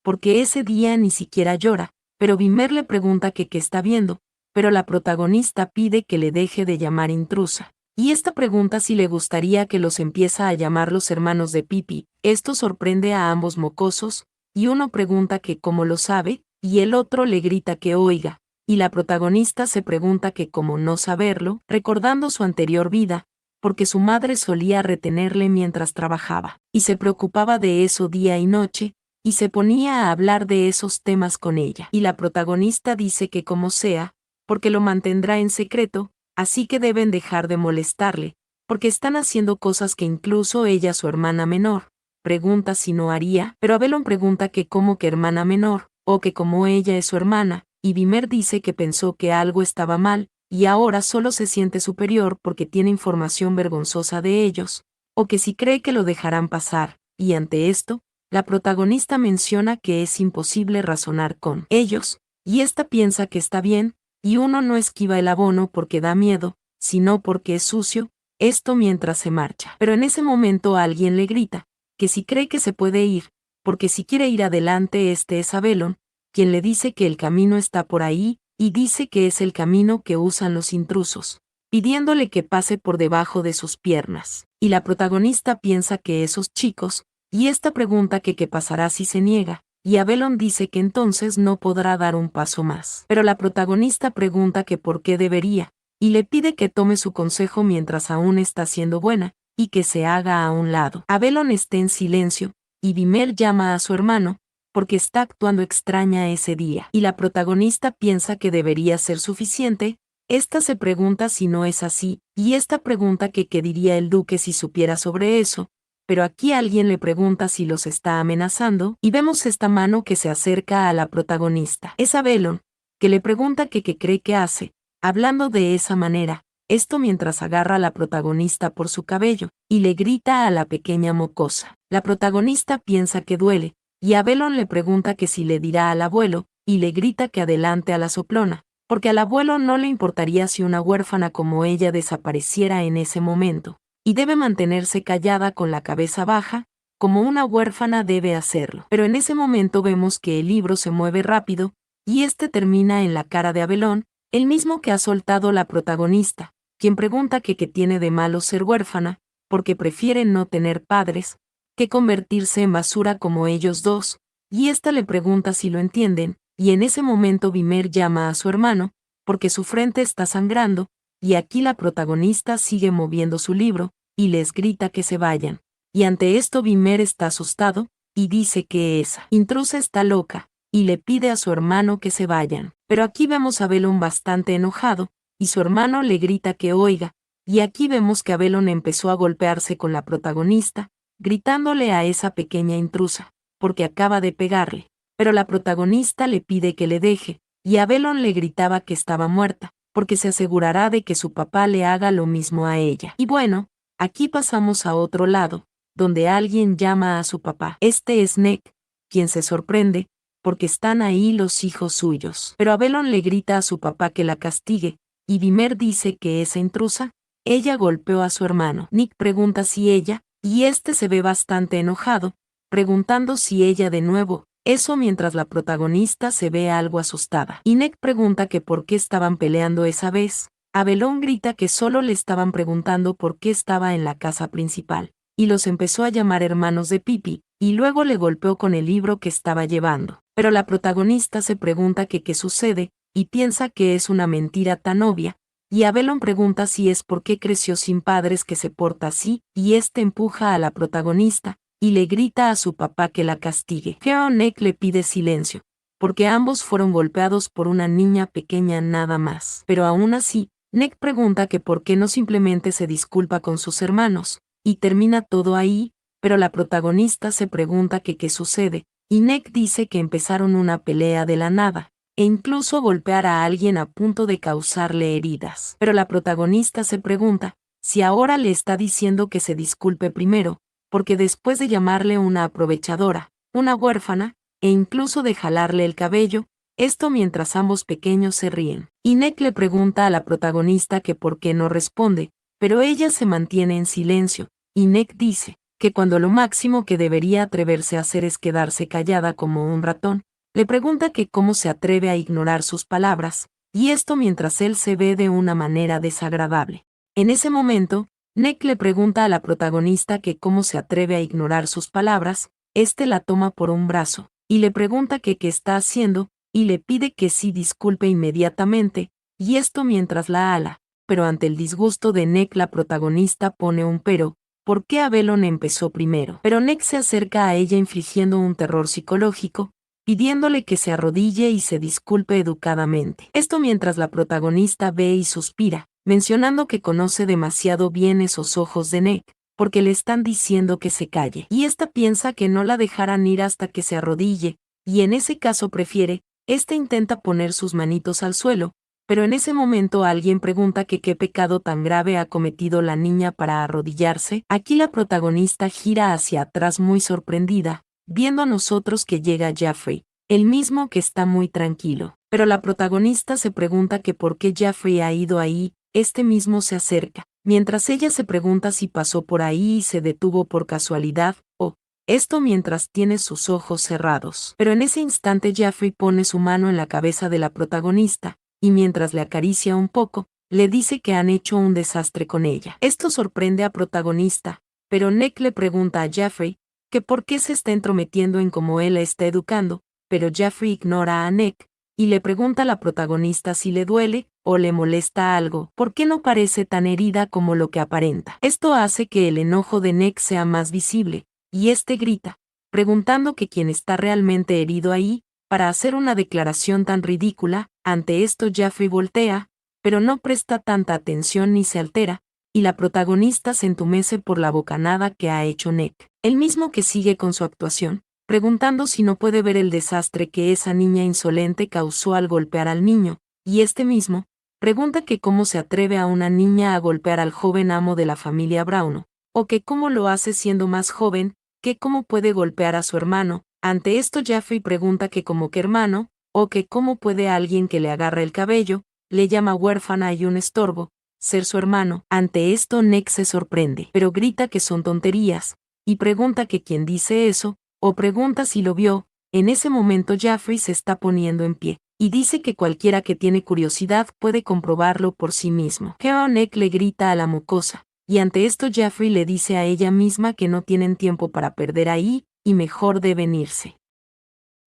porque ese día ni siquiera llora, pero Vimer le pregunta que qué está viendo, pero la protagonista pide que le deje de llamar intrusa. Y esta pregunta si le gustaría que los empieza a llamar los hermanos de Pipi. Esto sorprende a ambos mocosos, y uno pregunta que cómo lo sabe, y el otro le grita que oiga, y la protagonista se pregunta que cómo no saberlo, recordando su anterior vida, porque su madre solía retenerle mientras trabajaba, y se preocupaba de eso día y noche, y se ponía a hablar de esos temas con ella. Y la protagonista dice que como sea, porque lo mantendrá en secreto, así que deben dejar de molestarle, porque están haciendo cosas que incluso ella, su hermana menor, pregunta si no haría, pero Abelón pregunta que como que hermana menor, o que como ella es su hermana, y Vimer dice que pensó que algo estaba mal, y ahora solo se siente superior porque tiene información vergonzosa de ellos, o que si cree que lo dejarán pasar, y ante esto, la protagonista menciona que es imposible razonar con ellos, y esta piensa que está bien, y uno no esquiva el abono porque da miedo, sino porque es sucio, esto mientras se marcha. Pero en ese momento alguien le grita, que si cree que se puede ir, porque si quiere ir adelante es Abelón, quien le dice que el camino está por ahí, y dice que es el camino que usan los intrusos, pidiéndole que pase por debajo de sus piernas. Y la protagonista piensa que esos chicos, y esta pregunta que qué pasará si se niega, y Abelón dice que entonces no podrá dar un paso más. Pero la protagonista pregunta que por qué debería, y le pide que tome su consejo mientras aún está siendo buena, y que se haga a un lado. Abelón está en silencio, y Vimer llama a su hermano, porque está actuando extraña ese día. Y la protagonista piensa que debería ser suficiente. Esta se pregunta si no es así, y esta pregunta que qué diría el duque si supiera sobre eso, pero aquí alguien le pregunta si los está amenazando, y vemos esta mano que se acerca a la protagonista. Es Abelón, que le pregunta que qué cree que hace, hablando de esa manera, esto mientras agarra a la protagonista por su cabello, y le grita a la pequeña mocosa. La protagonista piensa que duele, y Abelón le pregunta que si le dirá al abuelo, y le grita que adelante a la soplona, porque al abuelo no le importaría si una huérfana como ella desapareciera en ese momento, y debe mantenerse callada con la cabeza baja, como una huérfana debe hacerlo. Pero en ese momento vemos que el libro se mueve rápido, y este termina en la cara de Abelón, el mismo que ha soltado la protagonista, quien pregunta que qué tiene de malo ser huérfana, porque prefiere no tener padres, que convertirse en basura como ellos dos, y ésta le pregunta si lo entienden, y en ese momento Vimer llama a su hermano, porque su frente está sangrando, y aquí la protagonista sigue moviendo su libro, y les grita que se vayan. Y ante esto Vimer está asustado, y dice que esa intrusa está loca, y le pide a su hermano que se vayan. Pero aquí vemos a Abelón bastante enojado, y su hermano le grita que oiga, y aquí vemos que Abelón empezó a golpearse con la protagonista, gritándole a esa pequeña intrusa, porque acaba de pegarle. Pero la protagonista le pide que le deje, y Abelón le gritaba que estaba muerta, porque se asegurará de que su papá le haga lo mismo a ella. Y bueno, aquí pasamos a otro lado, donde alguien llama a su papá. Este es Neck, quien se sorprende, porque están ahí los hijos suyos. Pero Abelón le grita a su papá que la castigue, y Vimer dice que esa intrusa, ella golpeó a su hermano. Nick pregunta si ella, y este se ve bastante enojado, preguntando si ella de nuevo, eso mientras la protagonista se ve algo asustada. Y Nick pregunta que por qué estaban peleando esa vez. Abelón grita que solo le estaban preguntando por qué estaba en la casa principal, y los empezó a llamar hermanos de Pipi, y luego le golpeó con el libro que estaba llevando. Pero la protagonista se pregunta que qué sucede, y piensa que es una mentira tan obvia, y Abelón pregunta si es porque creció sin padres que se porta así, y este empuja a la protagonista, y le grita a su papá que la castigue. Neck le pide silencio, porque ambos fueron golpeados por una niña pequeña nada más. Pero aún así, Neck pregunta que por qué no simplemente se disculpa con sus hermanos, y termina todo ahí, pero la protagonista se pregunta que qué sucede, y Neck dice que empezaron una pelea de la nada, e incluso golpear a alguien a punto de causarle heridas. Pero la protagonista se pregunta si ahora le está diciendo que se disculpe primero, porque después de llamarle una aprovechadora, una huérfana, e incluso de jalarle el cabello, esto mientras ambos pequeños se ríen. Y Neck le pregunta a la protagonista que por qué no responde, pero ella se mantiene en silencio, y Neck dice que cuando lo máximo que debería atreverse a hacer es quedarse callada como un ratón, le pregunta que cómo se atreve a ignorar sus palabras, y esto mientras él se ve de una manera desagradable. En ese momento, Neck le pregunta a la protagonista que cómo se atreve a ignorar sus palabras, este la toma por un brazo, y le pregunta que qué está haciendo, y le pide que sí disculpe inmediatamente, y esto mientras la ala, pero ante el disgusto de Neck la protagonista pone un pero, ¿por qué Abelón empezó primero? Pero Neck se acerca a ella infligiendo un terror psicológico, pidiéndole que se arrodille y se disculpe educadamente. Esto mientras la protagonista ve y suspira, mencionando que conoce demasiado bien esos ojos de Neck, porque le están diciendo que se calle. Y esta piensa que no la dejarán ir hasta que se arrodille, y en ese caso prefiere, intenta poner sus manitos al suelo, pero en ese momento alguien pregunta que qué pecado tan grave ha cometido la niña para arrodillarse. Aquí la protagonista gira hacia atrás muy sorprendida, viendo a nosotros que llega Jaffrey, el mismo que está muy tranquilo. Pero la protagonista se pregunta que por qué Jaffrey ha ido ahí, este mismo se acerca, mientras ella se pregunta si pasó por ahí y se detuvo por casualidad, o esto mientras tiene sus ojos cerrados. Pero en ese instante Jaffrey pone su mano en la cabeza de la protagonista, y mientras le acaricia un poco, le dice que han hecho un desastre con ella. Esto sorprende a protagonista, pero Neck le pregunta a Jaffrey que por qué se está entrometiendo en cómo él la está educando, pero Jaffrey ignora a Neck, y le pregunta a la protagonista si le duele o le molesta algo, ¿por qué no parece tan herida como lo que aparenta? Esto hace que el enojo de Neck sea más visible, y este grita, preguntando que quién está realmente herido ahí, para hacer una declaración tan ridícula. Ante esto Jaffrey voltea, pero no presta tanta atención ni se altera, y la protagonista se entumece por la bocanada que ha hecho Neck, el mismo que sigue con su actuación, preguntando si no puede ver el desastre que esa niña insolente causó al golpear al niño, y este mismo pregunta que cómo se atreve a una niña a golpear al joven amo de la familia Brown, o que cómo lo hace siendo más joven, que cómo puede golpear a su hermano. Ante esto Jaffrey pregunta que cómo que hermano, o que cómo puede alguien que le agarra el cabello, le llama huérfana y un estorbo, ser su hermano. Ante esto Ned se sorprende, pero grita que son tonterías, y pregunta que quién dice eso, o pregunta si lo vio. En ese momento Jaffrey se está poniendo en pie, y dice que cualquiera que tiene curiosidad puede comprobarlo por sí mismo. Ned le grita a la mocosa, y ante esto Jaffrey le dice a ella misma que no tienen tiempo para perder ahí, y mejor deben irse.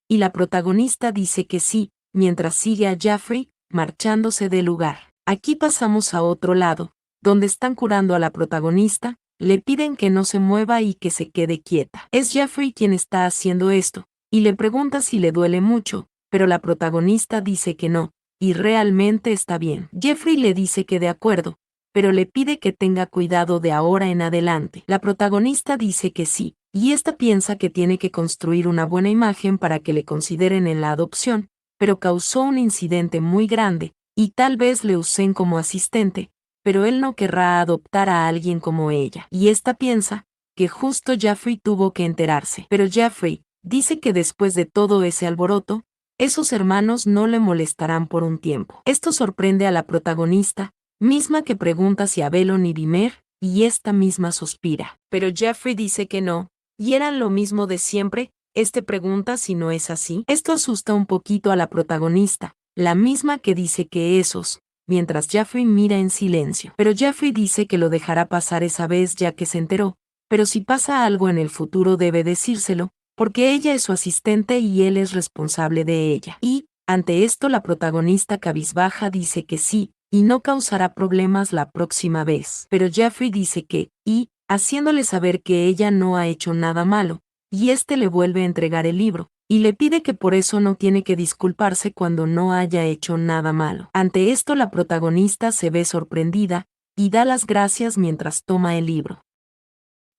Y la protagonista dice que sí, mientras sigue a Jaffrey, marchándose del lugar. Aquí pasamos a otro lado, donde están curando a la protagonista, le piden que no se mueva y que se quede quieta. Es Jaffrey quien está haciendo esto, y le pregunta si le duele mucho, pero la protagonista dice que no, y realmente está bien. Jaffrey le dice que de acuerdo, pero le pide que tenga cuidado de ahora en adelante. La protagonista dice que sí, y esta piensa que tiene que construir una buena imagen para que le consideren en la adopción, pero causó un incidente muy grande, y tal vez le usen como asistente, pero él no querrá adoptar a alguien como ella. Y esta piensa que justo Jaffrey tuvo que enterarse. Pero Jaffrey dice que después de todo ese alboroto, esos hermanos no le molestarán por un tiempo. Esto sorprende a la protagonista, misma que pregunta si a Velon y Dimer, y esta misma suspira. Pero Jaffrey dice que no, y eran lo mismo de siempre. Pregunta si no es así. Esto asusta un poquito a la protagonista, la misma que dice que esos, mientras Jaffrey mira en silencio. Pero Jaffrey dice que lo dejará pasar esa vez ya que se enteró, pero si pasa algo en el futuro debe decírselo, porque ella es su asistente y él es responsable de ella. Y, ante esto la protagonista cabizbaja dice que sí, y no causará problemas la próxima vez. Pero Jaffrey dice que, y, haciéndole saber que ella no ha hecho nada malo, y le vuelve a entregar el libro, y le pide que por eso no tiene que disculparse cuando no haya hecho nada malo. Ante esto la protagonista se ve sorprendida, y da las gracias mientras toma el libro,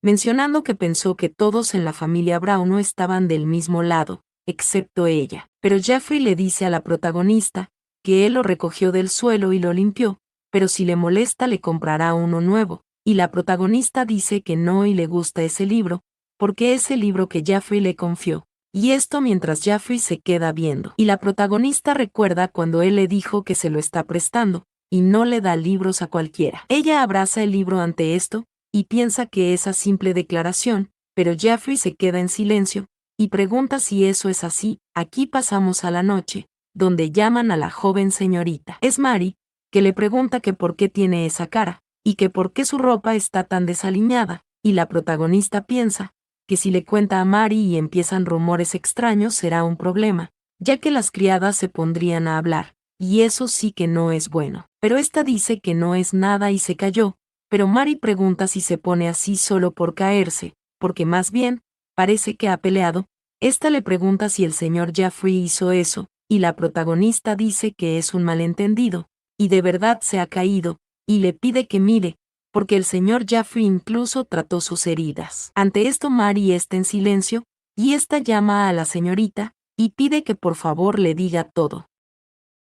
mencionando que pensó que todos en la familia Brown no estaban del mismo lado, excepto ella. Pero Jaffrey le dice a la protagonista que él lo recogió del suelo y lo limpió, pero si le molesta le comprará uno nuevo, y la protagonista dice que no y le gusta ese libro, porque es el libro que Jaffrey le confió. Y esto mientras Jaffrey se queda viendo. Y la protagonista recuerda cuando él le dijo que se lo está prestando, y no le da libros a cualquiera. Ella abraza el libro ante esto, y piensa que esa simple declaración, pero Jaffrey se queda en silencio, y pregunta si eso es así. Aquí pasamos a la noche, donde llaman a la joven señorita. Es Mary, que le pregunta que por qué tiene esa cara, y que por qué su ropa está tan desaliñada, y la protagonista piensa que si le cuenta a Mary y empiezan rumores extraños será un problema, ya que las criadas se pondrían a hablar, y eso sí que no es bueno. Pero esta dice que no es nada y se calló, pero Mary pregunta si se pone así solo por caerse, porque más bien, parece que ha peleado. Esta le pregunta si el señor Jaffrey hizo eso, y la protagonista dice que es un malentendido, y de verdad se ha caído, y le pide que mire, porque el señor Jaffrey incluso trató sus heridas. Ante esto Mary está en silencio, y esta llama a la señorita, y pide que por favor le diga todo.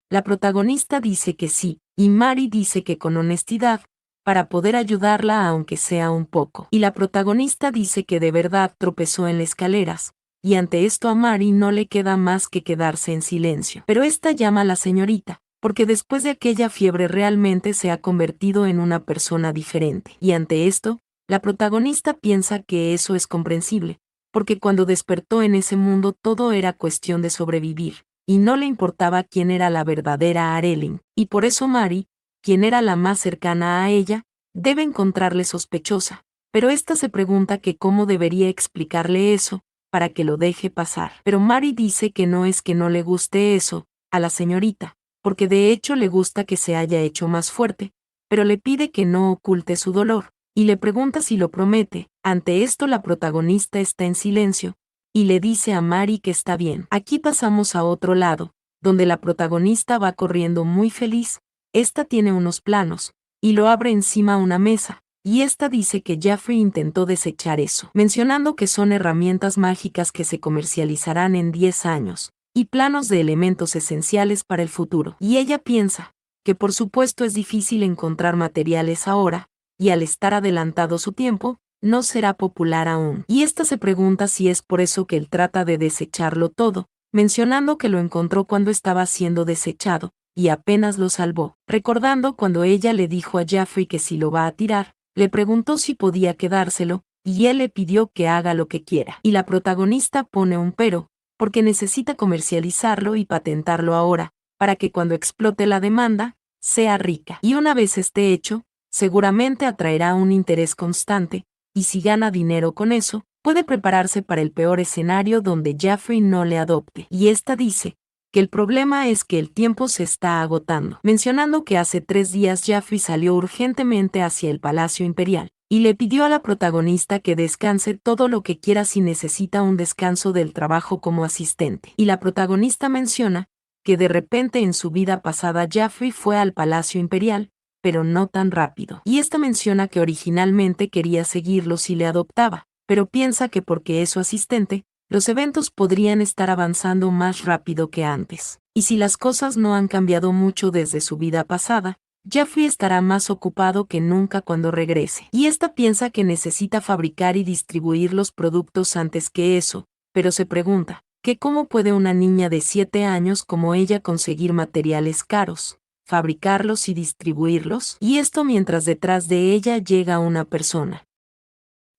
La protagonista dice que sí, y Mary dice que con honestidad, para poder ayudarla aunque sea un poco. Y la protagonista dice que de verdad tropezó en las escaleras, y ante esto a Mary no le queda más que quedarse en silencio. Pero esta llama a la señorita, porque después de aquella fiebre realmente se ha convertido en una persona diferente. Y ante esto, la protagonista piensa que eso es comprensible, porque cuando despertó en ese mundo todo era cuestión de sobrevivir, y no le importaba quién era la verdadera Arelyn, y por eso Mary, quien era la más cercana a ella, debe encontrarle sospechosa, pero esta se pregunta que cómo debería explicarle eso, para que lo deje pasar. Pero Mary dice que no es que no le guste eso, a la señorita, porque de hecho le gusta que se haya hecho más fuerte, pero le pide que no oculte su dolor, y le pregunta si lo promete. Ante esto la protagonista está en silencio, y le dice a Mary que está bien. Aquí pasamos a otro lado, donde la protagonista va corriendo muy feliz. Esta tiene unos planos, y lo abre encima una mesa, y esta dice que Jaffrey intentó desechar eso, mencionando que son herramientas mágicas que se comercializarán en 10 años, y planos de elementos esenciales para el futuro. Y ella piensa que por supuesto es difícil encontrar materiales ahora, y al estar adelantado su tiempo, no será popular aún. Y esta se pregunta si es por eso que él trata de desecharlo todo, mencionando que lo encontró cuando estaba siendo desechado, y apenas lo salvó. Recordando cuando ella le dijo a Jaffrey que si lo va a tirar, le preguntó si podía quedárselo, y él le pidió que haga lo que quiera. Y la protagonista pone un pero, porque necesita comercializarlo y patentarlo ahora, para que cuando explote la demanda, sea rica. Y una vez esté hecho, seguramente atraerá un interés constante, y si gana dinero con eso, puede prepararse para el peor escenario donde Jaffrey no le adopte. Y esta dice que el problema es que el tiempo se está agotando, mencionando que hace 3 días Jaffrey salió urgentemente hacia el Palacio Imperial, y le pidió a la protagonista que descanse todo lo que quiera si necesita un descanso del trabajo como asistente. Y la protagonista menciona que de repente en su vida pasada Jaffrey fue al Palacio Imperial, pero no tan rápido. Y esta menciona que originalmente quería seguirlo si le adoptaba, pero piensa que porque es su asistente, los eventos podrían estar avanzando más rápido que antes. Y si las cosas no han cambiado mucho desde su vida pasada, Jaffrey estará más ocupado que nunca cuando regrese. Y esta piensa que necesita fabricar y distribuir los productos antes que eso, pero se pregunta, que cómo puede una niña de 7 años como ella conseguir materiales caros, fabricarlos y distribuirlos, y esto mientras detrás de ella llega una persona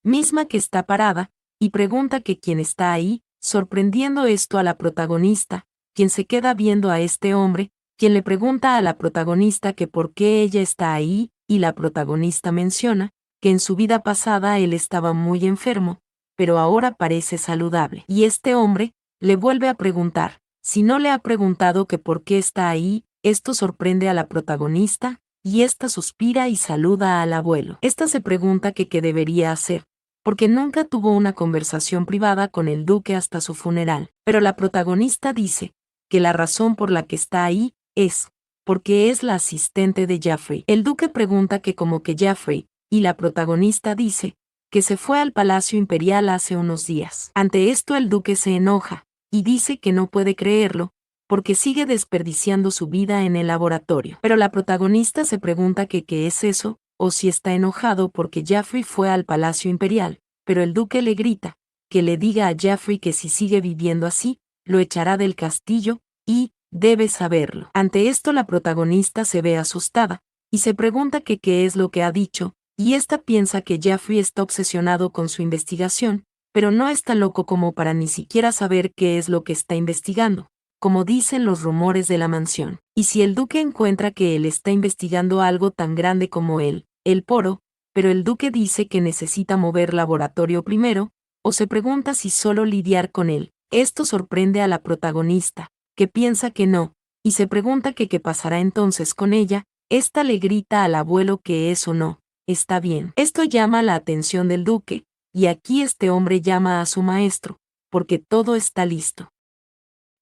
misma que está parada, y pregunta que quién está ahí, sorprendiendo esto a la protagonista, quien se queda viendo a este hombre, quien le pregunta a la protagonista que por qué ella está ahí, y la protagonista menciona que en su vida pasada él estaba muy enfermo, pero ahora parece saludable. Y este hombre le vuelve a preguntar, si no le ha preguntado que por qué está ahí, esto sorprende a la protagonista, y ésta suspira y saluda al abuelo. Esta se pregunta que qué debería hacer, porque nunca tuvo una conversación privada con el duque hasta su funeral, pero la protagonista dice que la razón por la que está ahí es porque es la asistente de Jaffrey. El duque pregunta que como que Jaffrey, y la protagonista dice que se fue al Palacio Imperial hace unos días. Ante esto el duque se enoja, y dice que no puede creerlo, porque sigue desperdiciando su vida en el laboratorio. Pero la protagonista se pregunta que qué es eso, o si está enojado porque Jaffrey fue al Palacio Imperial, pero el duque le grita que le diga a Jaffrey que si sigue viviendo así, lo echará del castillo, y debe saberlo. Ante esto la protagonista se ve asustada, y se pregunta que qué es lo que ha dicho, y esta piensa que Jaffrey está obsesionado con su investigación, pero no está loco como para ni siquiera saber qué es lo que está investigando, como dicen los rumores de la mansión. Y si el duque encuentra que él está investigando algo tan grande como él, el poro, pero el duque dice que necesita mover laboratorio primero, o se pregunta si solo lidiar con él. Esto sorprende a la protagonista, que piensa que no, y se pregunta que qué pasará entonces con ella. Esta le grita al abuelo que eso no está bien. Esto llama la atención del duque, y aquí este hombre llama a su maestro, porque todo está listo.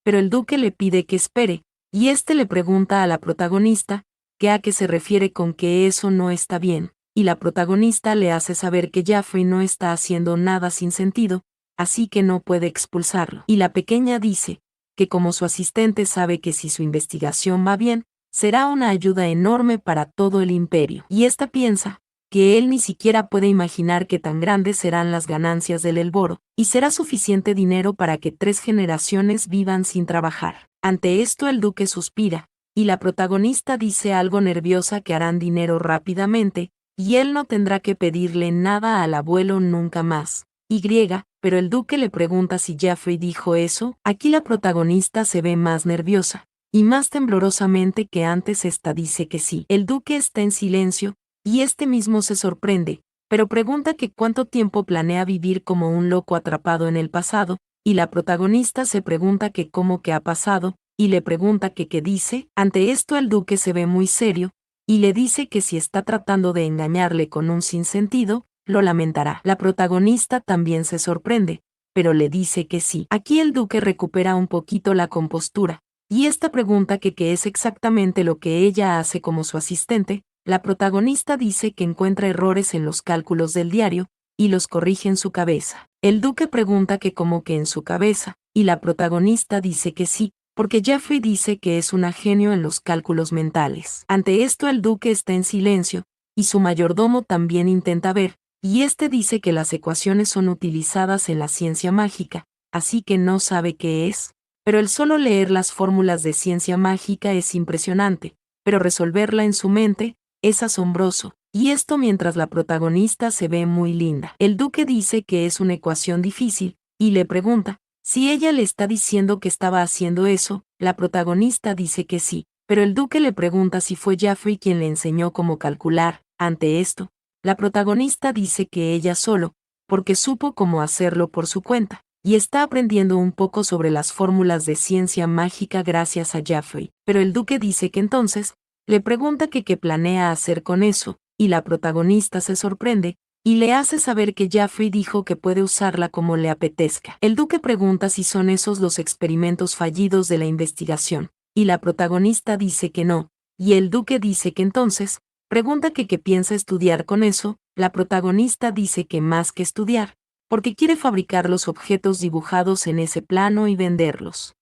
Pero el duque le pide que espere, y este le pregunta a la protagonista que a qué se refiere con que eso no está bien, y la protagonista le hace saber que Jaffrey no está haciendo nada sin sentido, así que no puede expulsarlo. Y la pequeña dice que como su asistente sabe que si su investigación va bien, será una ayuda enorme para todo el imperio. Y esta piensa que él ni siquiera puede imaginar que tan grandes serán las ganancias del Elboro, y será suficiente dinero para que 3 generaciones vivan sin trabajar. Ante esto el duque suspira, y la protagonista dice algo nerviosa que harán dinero rápidamente, y él no tendrá que pedirle nada al abuelo nunca más. Pero el duque le pregunta si Jaffrey dijo eso. Aquí la protagonista se ve más nerviosa, y más temblorosamente que antes. Esta dice que sí. El duque está en silencio, y este mismo se sorprende, pero pregunta que cuánto tiempo planea vivir como un loco atrapado en el pasado, y la protagonista se pregunta que cómo que ha pasado, y le pregunta que qué dice. Ante esto el duque se ve muy serio, y le dice que si está tratando de engañarle con un sinsentido, lo lamentará. La protagonista también se sorprende, pero le dice que sí. Aquí el duque recupera un poquito la compostura, y esta pregunta que qué es exactamente lo que ella hace como su asistente. La protagonista dice que encuentra errores en los cálculos del diario, y los corrige en su cabeza. El duque pregunta que cómo que en su cabeza, y la protagonista dice que sí, porque Jaffrey dice que es un genio en los cálculos mentales. Ante esto el duque está en silencio, y su mayordomo también intenta ver, y este dice que las ecuaciones son utilizadas en la ciencia mágica, así que no sabe qué es. Pero el solo leer las fórmulas de ciencia mágica es impresionante, pero resolverla en su mente es asombroso, y esto mientras la protagonista se ve muy linda. El duque dice que es una ecuación difícil, y le pregunta si ella le está diciendo que estaba haciendo eso. La protagonista dice que sí, pero el duque le pregunta si fue Jaffrey quien le enseñó cómo calcular. Ante esto, la protagonista dice que ella solo, porque supo cómo hacerlo por su cuenta, y está aprendiendo un poco sobre las fórmulas de ciencia mágica gracias a Jaffrey. Pero el duque dice que entonces, le pregunta que qué planea hacer con eso, y la protagonista se sorprende, y le hace saber que Jaffrey dijo que puede usarla como le apetezca. El duque pregunta si son esos los experimentos fallidos de la investigación, y la protagonista dice que no, y el duque dice que entonces, pregunta que qué piensa estudiar con eso. La protagonista dice que más que estudiar, porque quiere fabricar los objetos dibujados en ese plano y venderlos.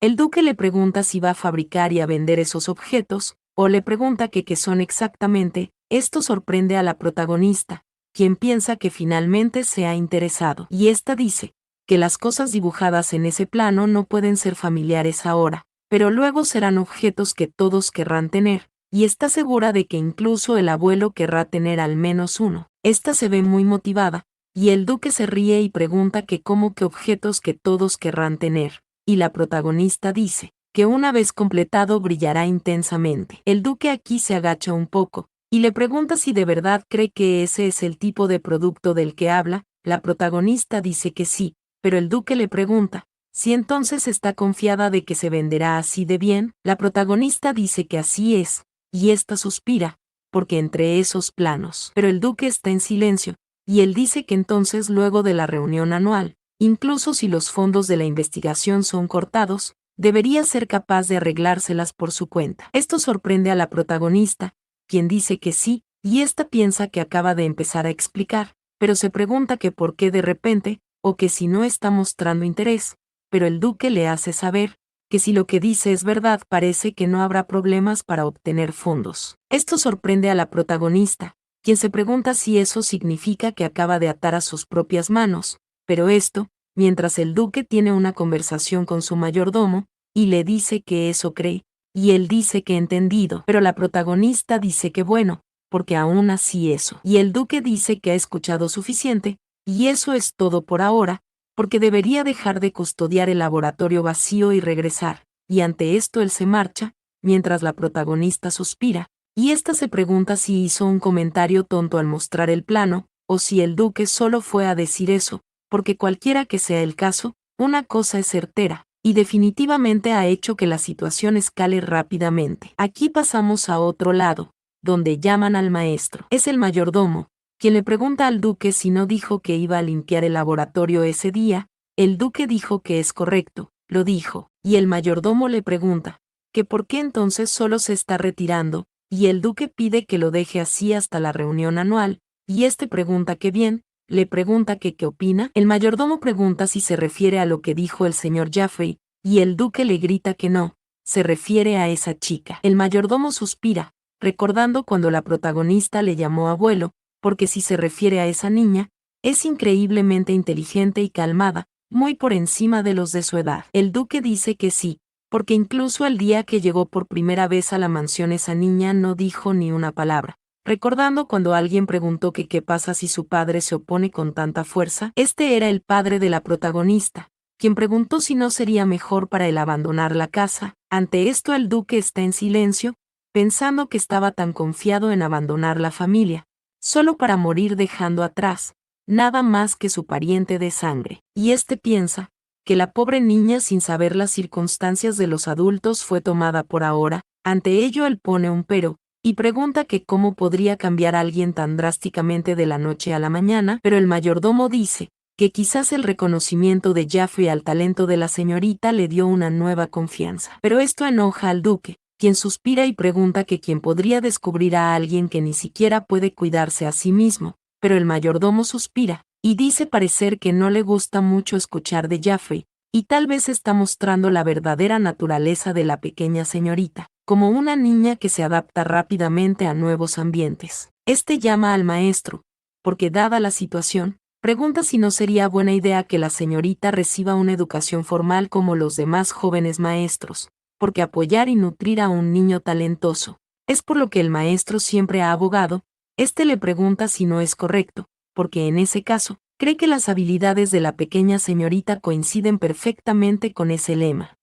El duque le pregunta si va a fabricar y a vender esos objetos, o le pregunta que qué son exactamente. Esto sorprende a la protagonista, quien piensa que finalmente se ha interesado. Y esta dice que las cosas dibujadas en ese plano no pueden ser familiares ahora, pero luego serán objetos que todos querrán tener, y está segura de que incluso el abuelo querrá tener al menos uno. Esta se ve muy motivada, y el duque se ríe y pregunta que cómo que objetos que todos querrán tener. Y la protagonista dice que una vez completado brillará intensamente. El duque aquí se agacha un poco, y le pregunta si de verdad cree que ese es el tipo de producto del que habla. La protagonista dice que sí, pero el duque le pregunta si entonces está confiada de que se venderá así de bien. La protagonista dice que así es, y ésta suspira, porque entre esos planos. Pero el duque está en silencio, y él dice que entonces luego de la reunión anual, incluso si los fondos de la investigación son cortados, debería ser capaz de arreglárselas por su cuenta. Esto sorprende a la protagonista, quien dice que sí, y ésta piensa que acaba de empezar a explicar, pero se pregunta que por qué de repente, o que si no está mostrando interés, pero el duque le hace saber que si lo que dice es verdad parece que no habrá problemas para obtener fondos. Esto sorprende a la protagonista, quien se pregunta si eso significa que acaba de atar a sus propias manos, pero esto, mientras el duque tiene una conversación con su mayordomo, y le dice que eso cree, y él dice que entendido, pero la protagonista dice que bueno, porque aún así eso. Y el duque dice que ha escuchado suficiente, y eso es todo por ahora, porque debería dejar de custodiar el laboratorio vacío y regresar, y ante esto él se marcha, mientras la protagonista suspira, y ésta se pregunta si hizo un comentario tonto al mostrar el plano, o si el duque solo fue a decir eso, porque cualquiera que sea el caso, una cosa es certera, y definitivamente ha hecho que la situación escale rápidamente. Aquí pasamos a otro lado, donde llaman al maestro. Es el mayordomo, quien le pregunta al duque si no dijo que iba a limpiar el laboratorio ese día. El duque dijo que es correcto, lo dijo, y el mayordomo le pregunta que por qué entonces solo se está retirando, y el duque pide que lo deje así hasta la reunión anual, y este pregunta que bien, le pregunta que qué opina. El mayordomo pregunta si se refiere a lo que dijo el señor Jaffrey, y el duque le grita que no, se refiere a esa chica. El mayordomo suspira, recordando cuando la protagonista le llamó abuelo, porque si se refiere a esa niña, es increíblemente inteligente y calmada, muy por encima de los de su edad. El duque dice que sí, porque incluso el día que llegó por primera vez a la mansión esa niña no dijo ni una palabra. Recordando cuando alguien preguntó que qué pasa si su padre se opone con tanta fuerza, este era el padre de la protagonista, quien preguntó si no sería mejor para él abandonar la casa. Ante esto el duque está en silencio, pensando que estaba tan confiado en abandonar la familia, solo para morir dejando atrás, nada más que su pariente de sangre. Y este piensa que la pobre niña sin saber las circunstancias de los adultos fue tomada por ahora. Ante ello él pone un pero, y pregunta que cómo podría cambiar a alguien tan drásticamente de la noche a la mañana, pero el mayordomo dice que quizás el reconocimiento de Jaffrey al talento de la señorita le dio una nueva confianza. Pero esto enoja al duque, quien suspira y pregunta que quién podría descubrir a alguien que ni siquiera puede cuidarse a sí mismo, pero el mayordomo suspira, y dice parecer que no le gusta mucho escuchar de Jaffrey, y tal vez está mostrando la verdadera naturaleza de la pequeña señorita, como una niña que se adapta rápidamente a nuevos ambientes. Llama al maestro, porque dada la situación, pregunta si no sería buena idea que la señorita reciba una educación formal como los demás jóvenes maestros, porque apoyar y nutrir a un niño talentoso es por lo que el maestro siempre ha abogado. Le pregunta si no es correcto, porque en ese caso, cree que las habilidades de la pequeña señorita coinciden perfectamente con ese lema.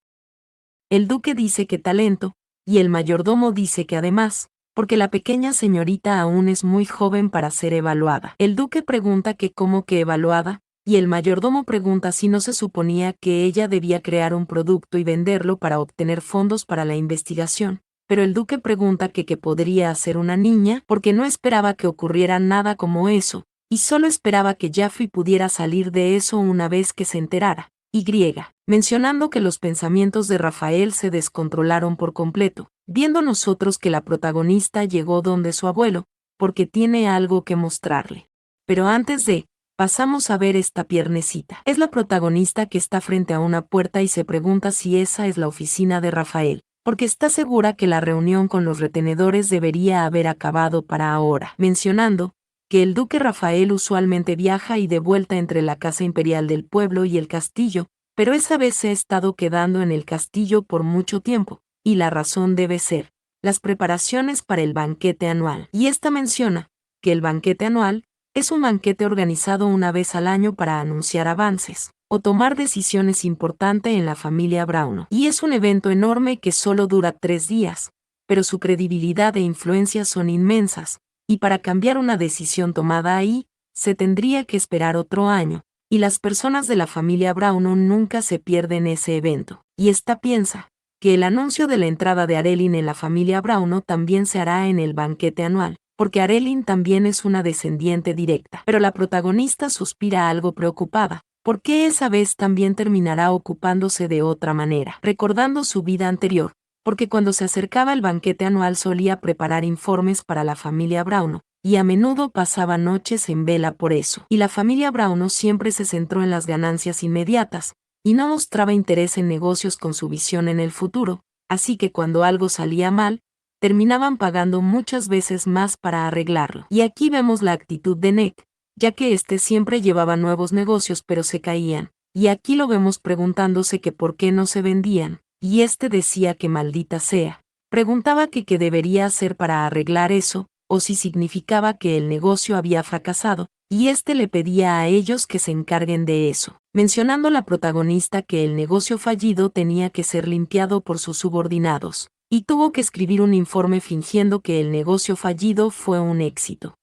El duque dice que talento, y el mayordomo dice que además, porque la pequeña señorita aún es muy joven para ser evaluada. El duque pregunta que cómo que evaluada, y el mayordomo pregunta si no se suponía que ella debía crear un producto y venderlo para obtener fondos para la investigación. Pero el duque pregunta que qué podría hacer una niña, porque no esperaba que ocurriera nada como eso, y solo esperaba que Jaffrey pudiera salir de eso una vez que se enterara. Mencionando que los pensamientos de Rafael se descontrolaron por completo, viendo nosotros que la protagonista llegó donde su abuelo, porque tiene algo que mostrarle. Pero pasamos a ver esta piernecita. Es la protagonista que está frente a una puerta y se pregunta si esa es la oficina de Rafael, porque está segura que la reunión con los retenedores debería haber acabado para ahora, mencionando que el duque Rafael usualmente viaja y de vuelta entre la casa imperial del pueblo y el castillo, pero esa vez se ha estado quedando en el castillo por mucho tiempo, y la razón debe ser las preparaciones para el banquete anual. Y menciona que el banquete anual es un banquete organizado una vez al año para anunciar avances o tomar decisiones importantes en la familia Brown. Y es un evento enorme que solo dura 3 días, pero su credibilidad e influencia son inmensas, y para cambiar una decisión tomada ahí, se tendría que esperar otro año, y las personas de la familia Brown nunca se pierden ese evento. Y piensa que el anuncio de la entrada de Arelyn en la familia Brown también se hará en el banquete anual, porque Arelyn también es una descendiente directa. Pero la protagonista suspira algo preocupada, porque esa vez también terminará ocupándose de otra manera, recordando su vida anterior, porque cuando se acercaba el banquete anual solía preparar informes para la familia Brown, y a menudo pasaba noches en vela por eso. Y la familia Brown siempre se centró en las ganancias inmediatas, y no mostraba interés en negocios con su visión en el futuro, así que cuando algo salía mal, terminaban pagando muchas veces más para arreglarlo. Y aquí vemos la actitud de Nick, ya que siempre llevaba nuevos negocios pero se caían, y aquí lo vemos preguntándose que por qué no se vendían, y decía que maldita sea. Preguntaba que qué debería hacer para arreglar eso, o si significaba que el negocio había fracasado, y le pedía a ellos que se encarguen de eso, mencionando la protagonista que el negocio fallido tenía que ser limpiado por sus subordinados, y tuvo que escribir un informe fingiendo que el negocio fallido fue un éxito.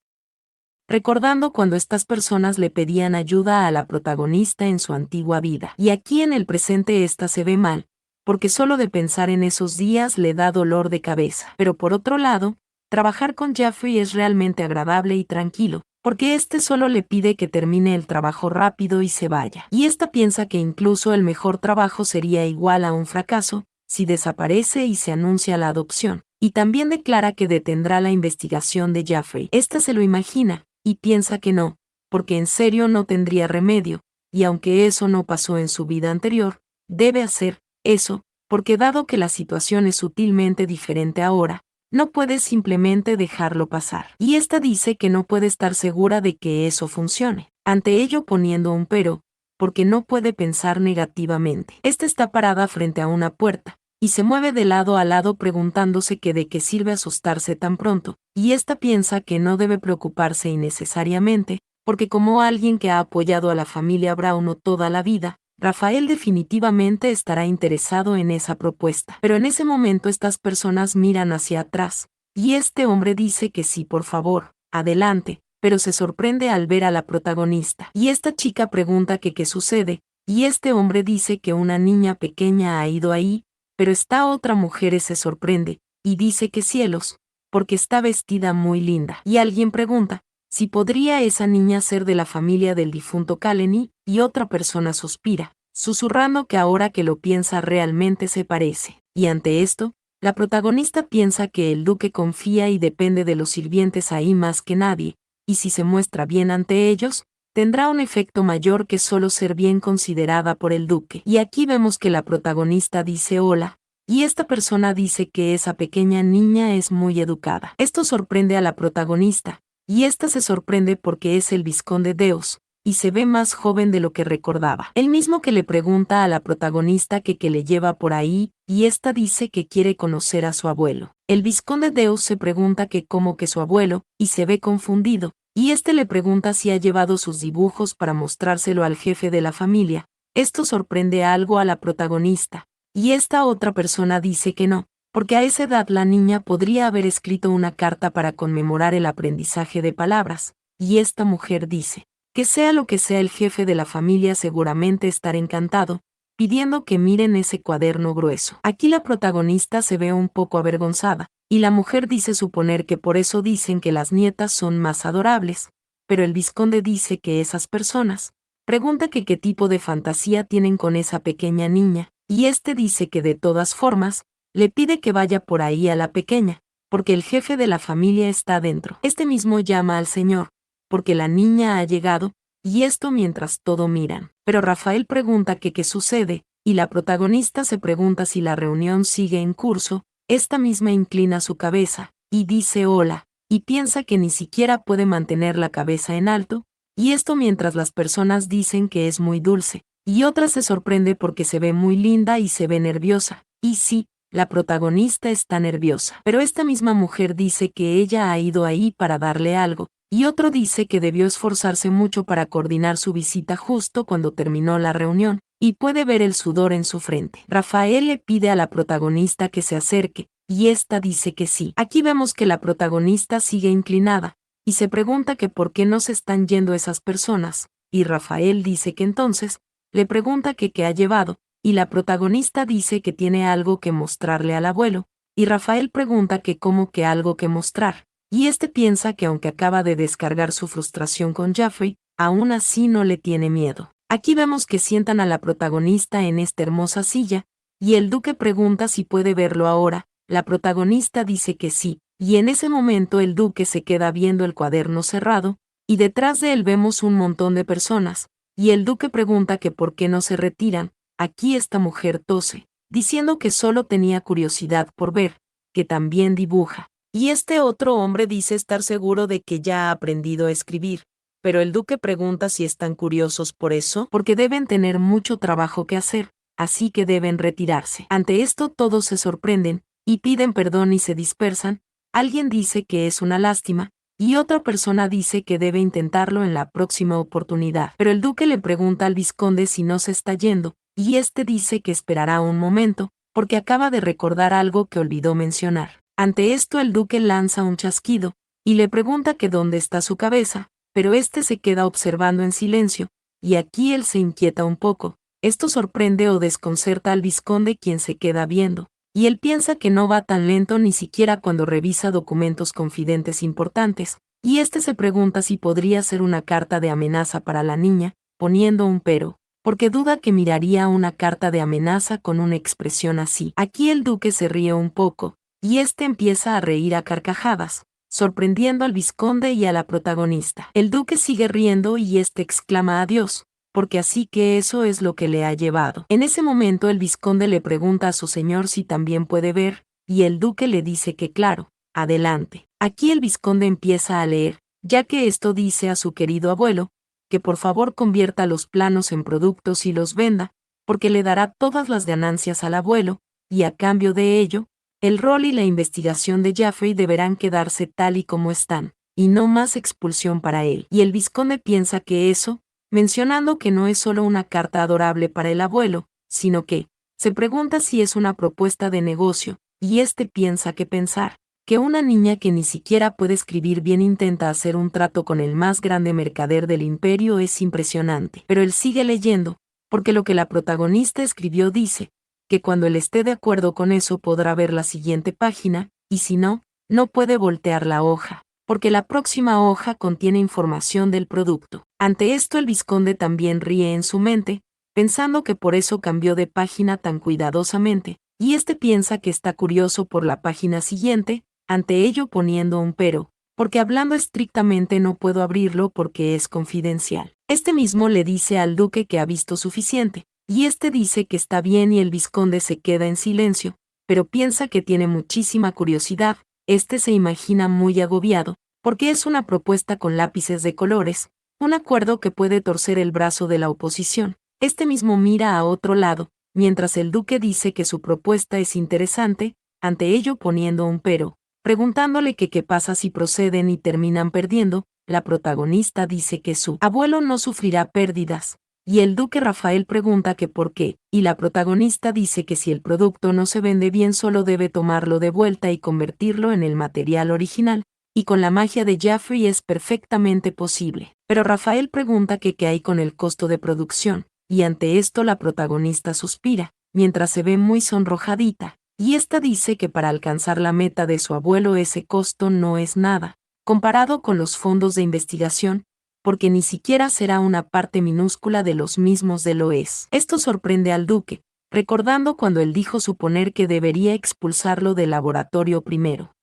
Recordando cuando estas personas le pedían ayuda a la protagonista en su antigua vida. Y aquí en el presente se ve mal, porque solo de pensar en esos días le da dolor de cabeza. Pero por otro lado, trabajar con Jaffrey es realmente agradable y tranquilo, porque solo le pide que termine el trabajo rápido y se vaya. Y piensa que incluso el mejor trabajo sería igual a un fracaso, si desaparece y se anuncia la adopción. Y también declara que detendrá la investigación de Jaffrey. Se lo imagina, y piensa que no, porque en serio no tendría remedio, y aunque eso no pasó en su vida anterior, debe hacer eso, porque dado que la situación es sutilmente diferente ahora, no puede simplemente dejarlo pasar. Y dice que no puede estar segura de que eso funcione, ante ello poniendo un pero, porque no puede pensar negativamente. Está parada frente a una puerta, y se mueve de lado a lado preguntándose que de qué sirve asustarse tan pronto, y piensa que no debe preocuparse innecesariamente, porque como alguien que ha apoyado a la familia Brown toda la vida, Rafael definitivamente estará interesado en esa propuesta. Pero en ese momento estas personas miran hacia atrás, y hombre dice que sí, por favor, adelante, pero se sorprende al ver a la protagonista. Y esta chica pregunta que qué sucede, y hombre dice que una niña pequeña ha ido ahí, pero esta otra mujer se sorprende, y dice que cielos, porque está vestida muy linda. Y alguien pregunta si podría esa niña ser de la familia del difunto Kaleni, y otra persona suspira, susurrando que ahora que lo piensa realmente se parece. Y ante esto, la protagonista piensa que el duque confía y depende de los sirvientes ahí más que nadie, y si se muestra bien ante ellos, tendrá un efecto mayor que solo ser bien considerada por el duque. Y aquí vemos que la protagonista dice hola, y esta persona dice que esa pequeña niña es muy educada. Esto sorprende a la protagonista, y esta se sorprende porque es el vizconde Deus, y se ve más joven de lo que recordaba. Él mismo que le pregunta a la protagonista que le lleva por ahí, y esta dice que quiere conocer a su abuelo. El vizconde Deus se pregunta que cómo que su abuelo, y se ve confundido, y este le pregunta si ha llevado sus dibujos para mostrárselo al jefe de la familia. Esto sorprende algo a la protagonista, y esta otra persona dice que no, porque a esa edad la niña podría haber escrito una carta para conmemorar el aprendizaje de palabras, y esta mujer dice que sea lo que sea el jefe de la familia seguramente estará encantado, pidiendo que miren ese cuaderno grueso. Aquí la protagonista se ve un poco avergonzada, y la mujer dice suponer que por eso dicen que las nietas son más adorables, pero el vizconde dice que esas personas pregunta que qué tipo de fantasía tienen con esa pequeña niña, y este dice que de todas formas, le pide que vaya por ahí a la pequeña, porque el jefe de la familia está adentro. Este mismo llama al señor, porque la niña ha llegado, y esto mientras todo miran. Pero Rafael pregunta que qué sucede, y la protagonista se pregunta si la reunión sigue en curso. Esta misma inclina su cabeza, y dice hola, y piensa que ni siquiera puede mantener la cabeza en alto, y esto mientras las personas dicen que es muy dulce, y otra se sorprende porque se ve muy linda y se ve nerviosa, y sí, la protagonista está nerviosa. Pero esta misma mujer dice que ella ha ido ahí para darle algo, y otro dice que debió esforzarse mucho para coordinar su visita justo cuando terminó la reunión, y puede ver el sudor en su frente. Rafael le pide a la protagonista que se acerque, y esta dice que sí. Aquí vemos que la protagonista sigue inclinada, y se pregunta que por qué no se están yendo esas personas, y Rafael dice que entonces, le pregunta que qué ha llevado, y la protagonista dice que tiene algo que mostrarle al abuelo, y Rafael pregunta que cómo que algo que mostrar. Y este piensa que aunque acaba de descargar su frustración con Jaffrey, aún así no le tiene miedo. Aquí vemos que sientan a la protagonista en esta hermosa silla, y el duque pregunta si puede verlo ahora. La protagonista dice que sí, y en ese momento el duque se queda viendo el cuaderno cerrado, y detrás de él vemos un montón de personas, y el duque pregunta que por qué no se retiran. Aquí esta mujer tose, diciendo que solo tenía curiosidad por ver, que también dibuja. Y este otro hombre dice estar seguro de que ya ha aprendido a escribir, pero el duque pregunta si están curiosos por eso, porque deben tener mucho trabajo que hacer, así que deben retirarse. Ante esto todos se sorprenden, y piden perdón y se dispersan. Alguien dice que es una lástima, y otra persona dice que debe intentarlo en la próxima oportunidad. Pero el duque le pregunta al vizconde si no se está yendo, y este dice que esperará un momento, porque acaba de recordar algo que olvidó mencionar. Ante esto el duque lanza un chasquido, y le pregunta que dónde está su cabeza, pero este se queda observando en silencio, y aquí él se inquieta un poco. Esto sorprende o desconcerta al vizconde, quien se queda viendo, y él piensa que no va tan lento ni siquiera cuando revisa documentos confidentes importantes, y este se pregunta si podría ser una carta de amenaza para la niña, poniendo un pero, porque duda que miraría una carta de amenaza con una expresión así. Aquí el duque se ríe un poco, y este empieza a reír a carcajadas, sorprendiendo al vizconde y a la protagonista. El duque sigue riendo y este exclama adiós, porque así que eso es lo que le ha llevado. En ese momento el vizconde le pregunta a su señor si también puede ver, y el duque le dice que claro, adelante. Aquí el vizconde empieza a leer, ya que esto dice a su querido abuelo, que por favor convierta los planos en productos y los venda, porque le dará todas las ganancias al abuelo, y a cambio de ello, el rol y la investigación de Jaffrey deberán quedarse tal y como están, y no más expulsión para él. Y el vizconde piensa que eso, mencionando que no es solo una carta adorable para el abuelo, sino que, se pregunta si es una propuesta de negocio, y este piensa que pensar que una niña que ni siquiera puede escribir bien intenta hacer un trato con el más grande mercader del imperio es impresionante. Pero él sigue leyendo, porque lo que la protagonista escribió dice, que cuando él esté de acuerdo con eso podrá ver la siguiente página, y si no, no puede voltear la hoja, porque la próxima hoja contiene información del producto. Ante esto el vizconde también ríe en su mente, pensando que por eso cambió de página tan cuidadosamente, y este piensa que está curioso por la página siguiente, ante ello poniendo un pero, porque hablando estrictamente no puedo abrirlo porque es confidencial. Este mismo le dice al duque que ha visto suficiente, y este dice que está bien y el vizconde se queda en silencio, pero piensa que tiene muchísima curiosidad. Este se imagina muy agobiado, porque es una propuesta con lápices de colores, un acuerdo que puede torcer el brazo de la oposición. Este mismo mira a otro lado, mientras el duque dice que su propuesta es interesante, ante ello poniendo un pero, preguntándole que qué pasa si proceden y terminan perdiendo. La protagonista dice que su abuelo no sufrirá pérdidas, y el duque Rafael pregunta que por qué, y la protagonista dice que si el producto no se vende bien solo debe tomarlo de vuelta y convertirlo en el material original, y con la magia de Jaffrey es perfectamente posible. Pero Rafael pregunta que qué hay con el costo de producción, y ante esto la protagonista suspira, mientras se ve muy sonrojadita, y esta dice que para alcanzar la meta de su abuelo ese costo no es nada, comparado con los fondos de investigación, porque ni siquiera será una parte minúscula de los mismos de lo es. Esto sorprende al duque, recordando cuando él dijo suponer que debería expulsarlo del laboratorio primero,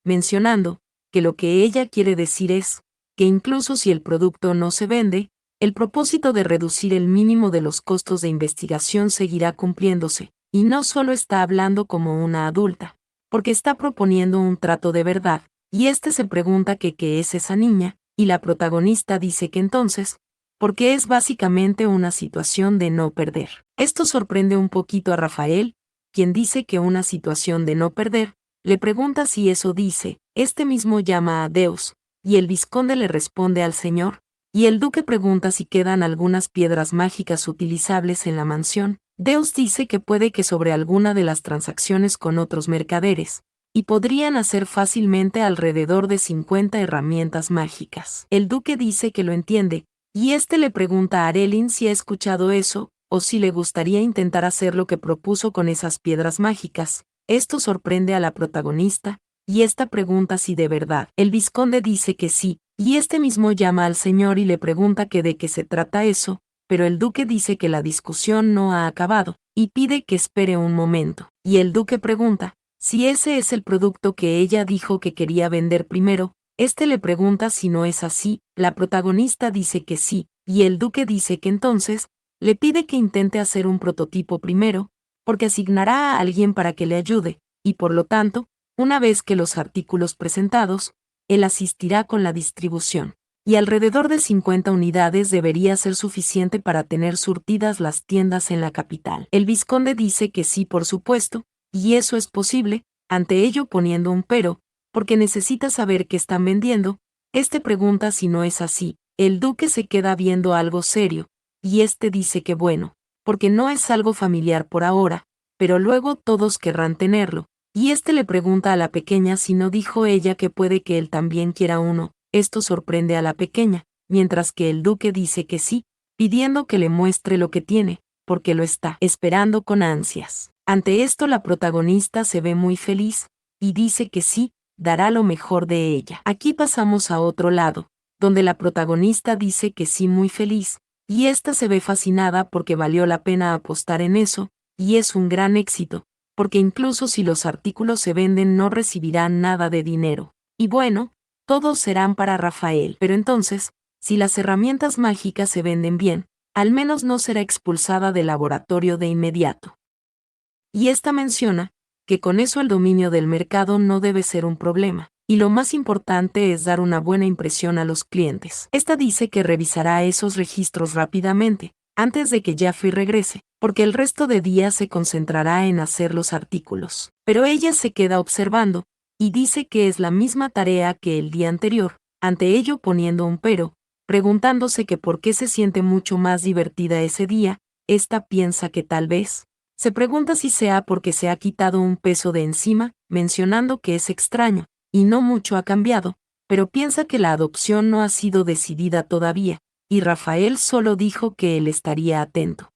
mencionando que lo que ella quiere decir es que incluso si el producto no se vende, el propósito de reducir el mínimo de los costos de investigación seguirá cumpliéndose, y no solo está hablando como una adulta, porque está proponiendo un trato de verdad, y este se pregunta que qué es esa niña, y la protagonista dice que entonces, porque es básicamente una situación de no perder. Esto sorprende un poquito a Rafael, quien dice que una situación de no perder, le pregunta si eso dice, este mismo llama a Deus, y el vizconde le responde al señor, y el duque pregunta si quedan algunas piedras mágicas utilizables en la mansión. Deus dice que puede que sobre alguna de las transacciones con otros mercaderes, y podrían hacer fácilmente alrededor de 50 herramientas mágicas. El duque dice que lo entiende, y este le pregunta a Arelyn si ha escuchado eso, o si le gustaría intentar hacer lo que propuso con esas piedras mágicas. Esto sorprende a la protagonista, y esta pregunta si de verdad. El vizconde dice que sí, y este mismo llama al señor y le pregunta que de qué se trata eso, pero el duque dice que la discusión no ha acabado, y pide que espere un momento. Y el duque pregunta si ese es el producto que ella dijo que quería vender primero. Este le pregunta si no es así, la protagonista dice que sí, y el duque dice que entonces, le pide que intente hacer un prototipo primero, porque asignará a alguien para que le ayude, y por lo tanto, una vez que los artículos presentados, él asistirá con la distribución. Y alrededor de 50 unidades debería ser suficiente para tener surtidas las tiendas en la capital. El vizconde dice que sí, por supuesto, y eso es posible, ante ello poniendo un pero, porque necesita saber qué están vendiendo. Este pregunta si no es así. El duque se queda viendo algo serio, y este dice que bueno, porque no es algo familiar por ahora, pero luego todos querrán tenerlo. Y este le pregunta a la pequeña si no dijo ella que puede que él también quiera uno. Esto sorprende a la pequeña, mientras que el duque dice que sí, pidiendo que le muestre lo que tiene, porque lo está esperando con ansias. Ante esto la protagonista se ve muy feliz, y dice que sí, dará lo mejor de ella. Aquí pasamos a otro lado, donde la protagonista dice que sí muy feliz, y esta se ve fascinada porque valió la pena apostar en eso, y es un gran éxito, porque incluso si los artículos se venden no recibirán nada de dinero. Y bueno, todos serán para Rafael. Pero entonces, si las herramientas mágicas se venden bien, al menos no será expulsada del laboratorio de inmediato. Y esta menciona que con eso el dominio del mercado no debe ser un problema, y lo más importante es dar una buena impresión a los clientes. Esta dice que revisará esos registros rápidamente, antes de que Jaffrey regrese, porque el resto de día se concentrará en hacer los artículos. Pero ella se queda observando, y dice que es la misma tarea que el día anterior, ante ello poniendo un pero, preguntándose que por qué se siente mucho más divertida ese día. Esta piensa que tal vez se pregunta si sea porque se ha quitado un peso de encima, mencionando que es extraño, y no mucho ha cambiado, pero piensa que la adopción no ha sido decidida todavía, y Rafael solo dijo que él estaría atento.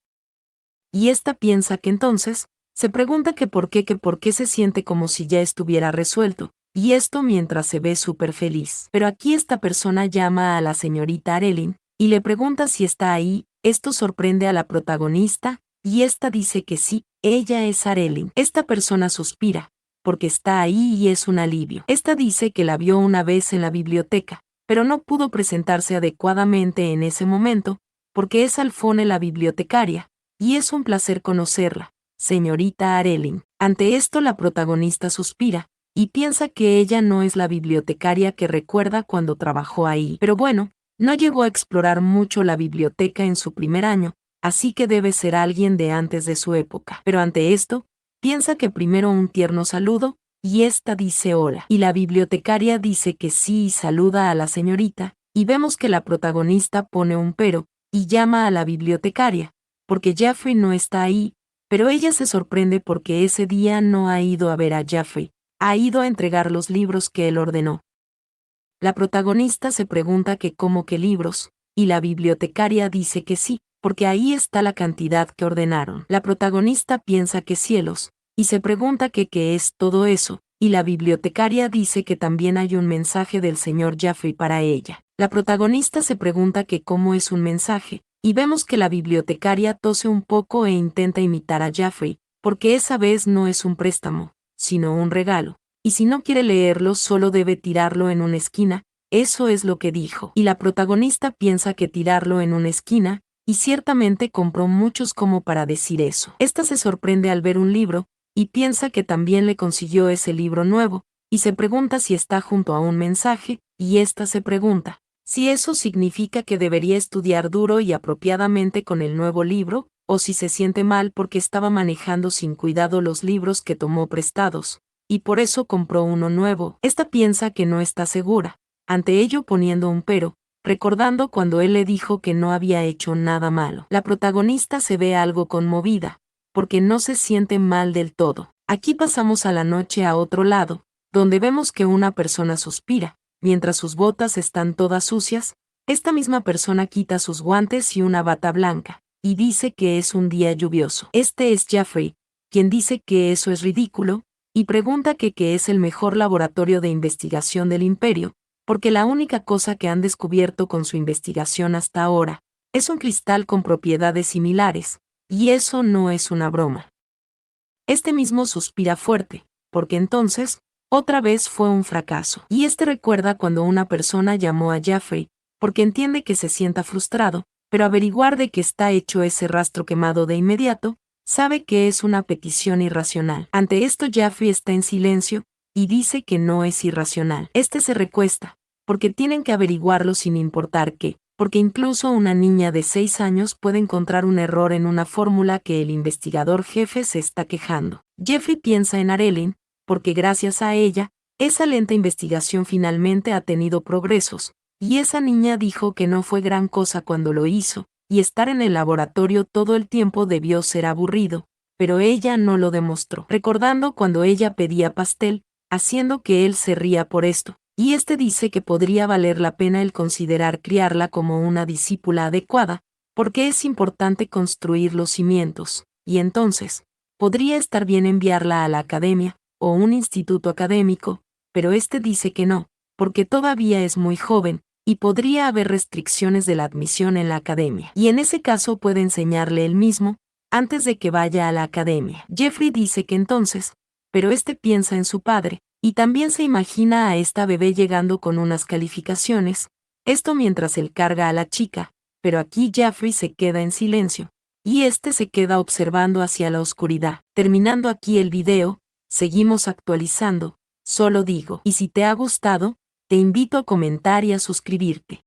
Y esta piensa que entonces, se pregunta que por qué se siente como si ya estuviera resuelto, y esto mientras se ve súper feliz. Pero aquí esta persona llama a la señorita Arelyn, y le pregunta si está ahí. Esto sorprende a la protagonista, y esta dice que sí, ella es Arelyn. Esta persona suspira, porque está ahí y es un alivio. Esta dice que la vio una vez en la biblioteca, pero no pudo presentarse adecuadamente en ese momento, porque es Alfone la bibliotecaria, y es un placer conocerla, señorita Arelin. Ante esto la protagonista suspira, y piensa que ella no es la bibliotecaria que recuerda cuando trabajó ahí. Pero bueno, no llegó a explorar mucho la biblioteca en su primer año, así que debe ser alguien de antes de su época. Pero ante esto, piensa que primero un tierno saludo, y esta dice hola. Y la bibliotecaria dice que sí y saluda a la señorita, y vemos que la protagonista pone un pero, y llama a la bibliotecaria, porque Jeffrey no está ahí, pero ella se sorprende porque ese día no ha ido a ver a Jeffrey, ha ido a entregar los libros que él ordenó. La protagonista se pregunta que cómo que libros, y la bibliotecaria dice que sí, porque ahí está la cantidad que ordenaron. La protagonista piensa que cielos, y se pregunta que qué es todo eso, y la bibliotecaria dice que también hay un mensaje del señor Jeffrey para ella. La protagonista se pregunta que cómo es un mensaje, y vemos que la bibliotecaria tose un poco e intenta imitar a Jeffrey, porque esa vez no es un préstamo, sino un regalo. Y si no quiere leerlo solo debe tirarlo en una esquina, eso es lo que dijo. Y la protagonista piensa que tirarlo en una esquina, y ciertamente compró muchos como para decir eso. Esta se sorprende al ver un libro, y piensa que también le consiguió ese libro nuevo, y se pregunta si está junto a un mensaje, y esta se pregunta si eso significa que debería estudiar duro y apropiadamente con el nuevo libro, o si se siente mal porque estaba manejando sin cuidado los libros que tomó prestados y por eso compró uno nuevo. Esta piensa que no está segura, ante ello poniendo un pero, recordando cuando él le dijo que no había hecho nada malo. La protagonista se ve algo conmovida, porque no se siente mal del todo. Aquí pasamos a la noche a otro lado, donde vemos que una persona suspira, mientras sus botas están todas sucias, esta misma persona quita sus guantes y una bata blanca, y dice que es un día lluvioso. Este es Jeffrey, quien dice que eso es ridículo, y pregunta que qué es el mejor laboratorio de investigación del imperio, porque la única cosa que han descubierto con su investigación hasta ahora es un cristal con propiedades similares, y eso no es una broma. Este mismo suspira fuerte, porque entonces, otra vez fue un fracaso. Y este recuerda cuando una persona llamó a Jeffrey, porque entiende que se sienta frustrado, pero averiguar de qué está hecho ese rastro quemado de inmediato, sabe que es una petición irracional. Ante esto Jeffrey está en silencio, y dice que no es irracional. Este se recuesta, porque tienen que averiguarlo sin importar qué, porque incluso una niña de 6 años puede encontrar un error en una fórmula que el investigador jefe se está quejando. Jeffrey piensa en Arelin, porque gracias a ella, esa lenta investigación finalmente ha tenido progresos, y esa niña dijo que no fue gran cosa cuando lo hizo, y estar en el laboratorio todo el tiempo debió ser aburrido, pero ella no lo demostró, recordando cuando ella pedía pastel, haciendo que él se ría por esto, y este dice que podría valer la pena el considerar criarla como una discípula adecuada, porque es importante construir los cimientos, y entonces, podría estar bien enviarla a la academia, o un instituto académico, pero este dice que no, porque todavía es muy joven, y podría haber restricciones de la admisión en la academia. Y en ese caso puede enseñarle él mismo, antes de que vaya a la academia. Jeffrey dice que entonces, pero este piensa en su padre, y también se imagina a esta bebé llegando con unas calificaciones, esto mientras él carga a la chica, pero aquí Jeffrey se queda en silencio, y este se queda observando hacia la oscuridad. Terminando aquí el video, seguimos actualizando, solo digo, y si te ha gustado, te invito a comentar y a suscribirte.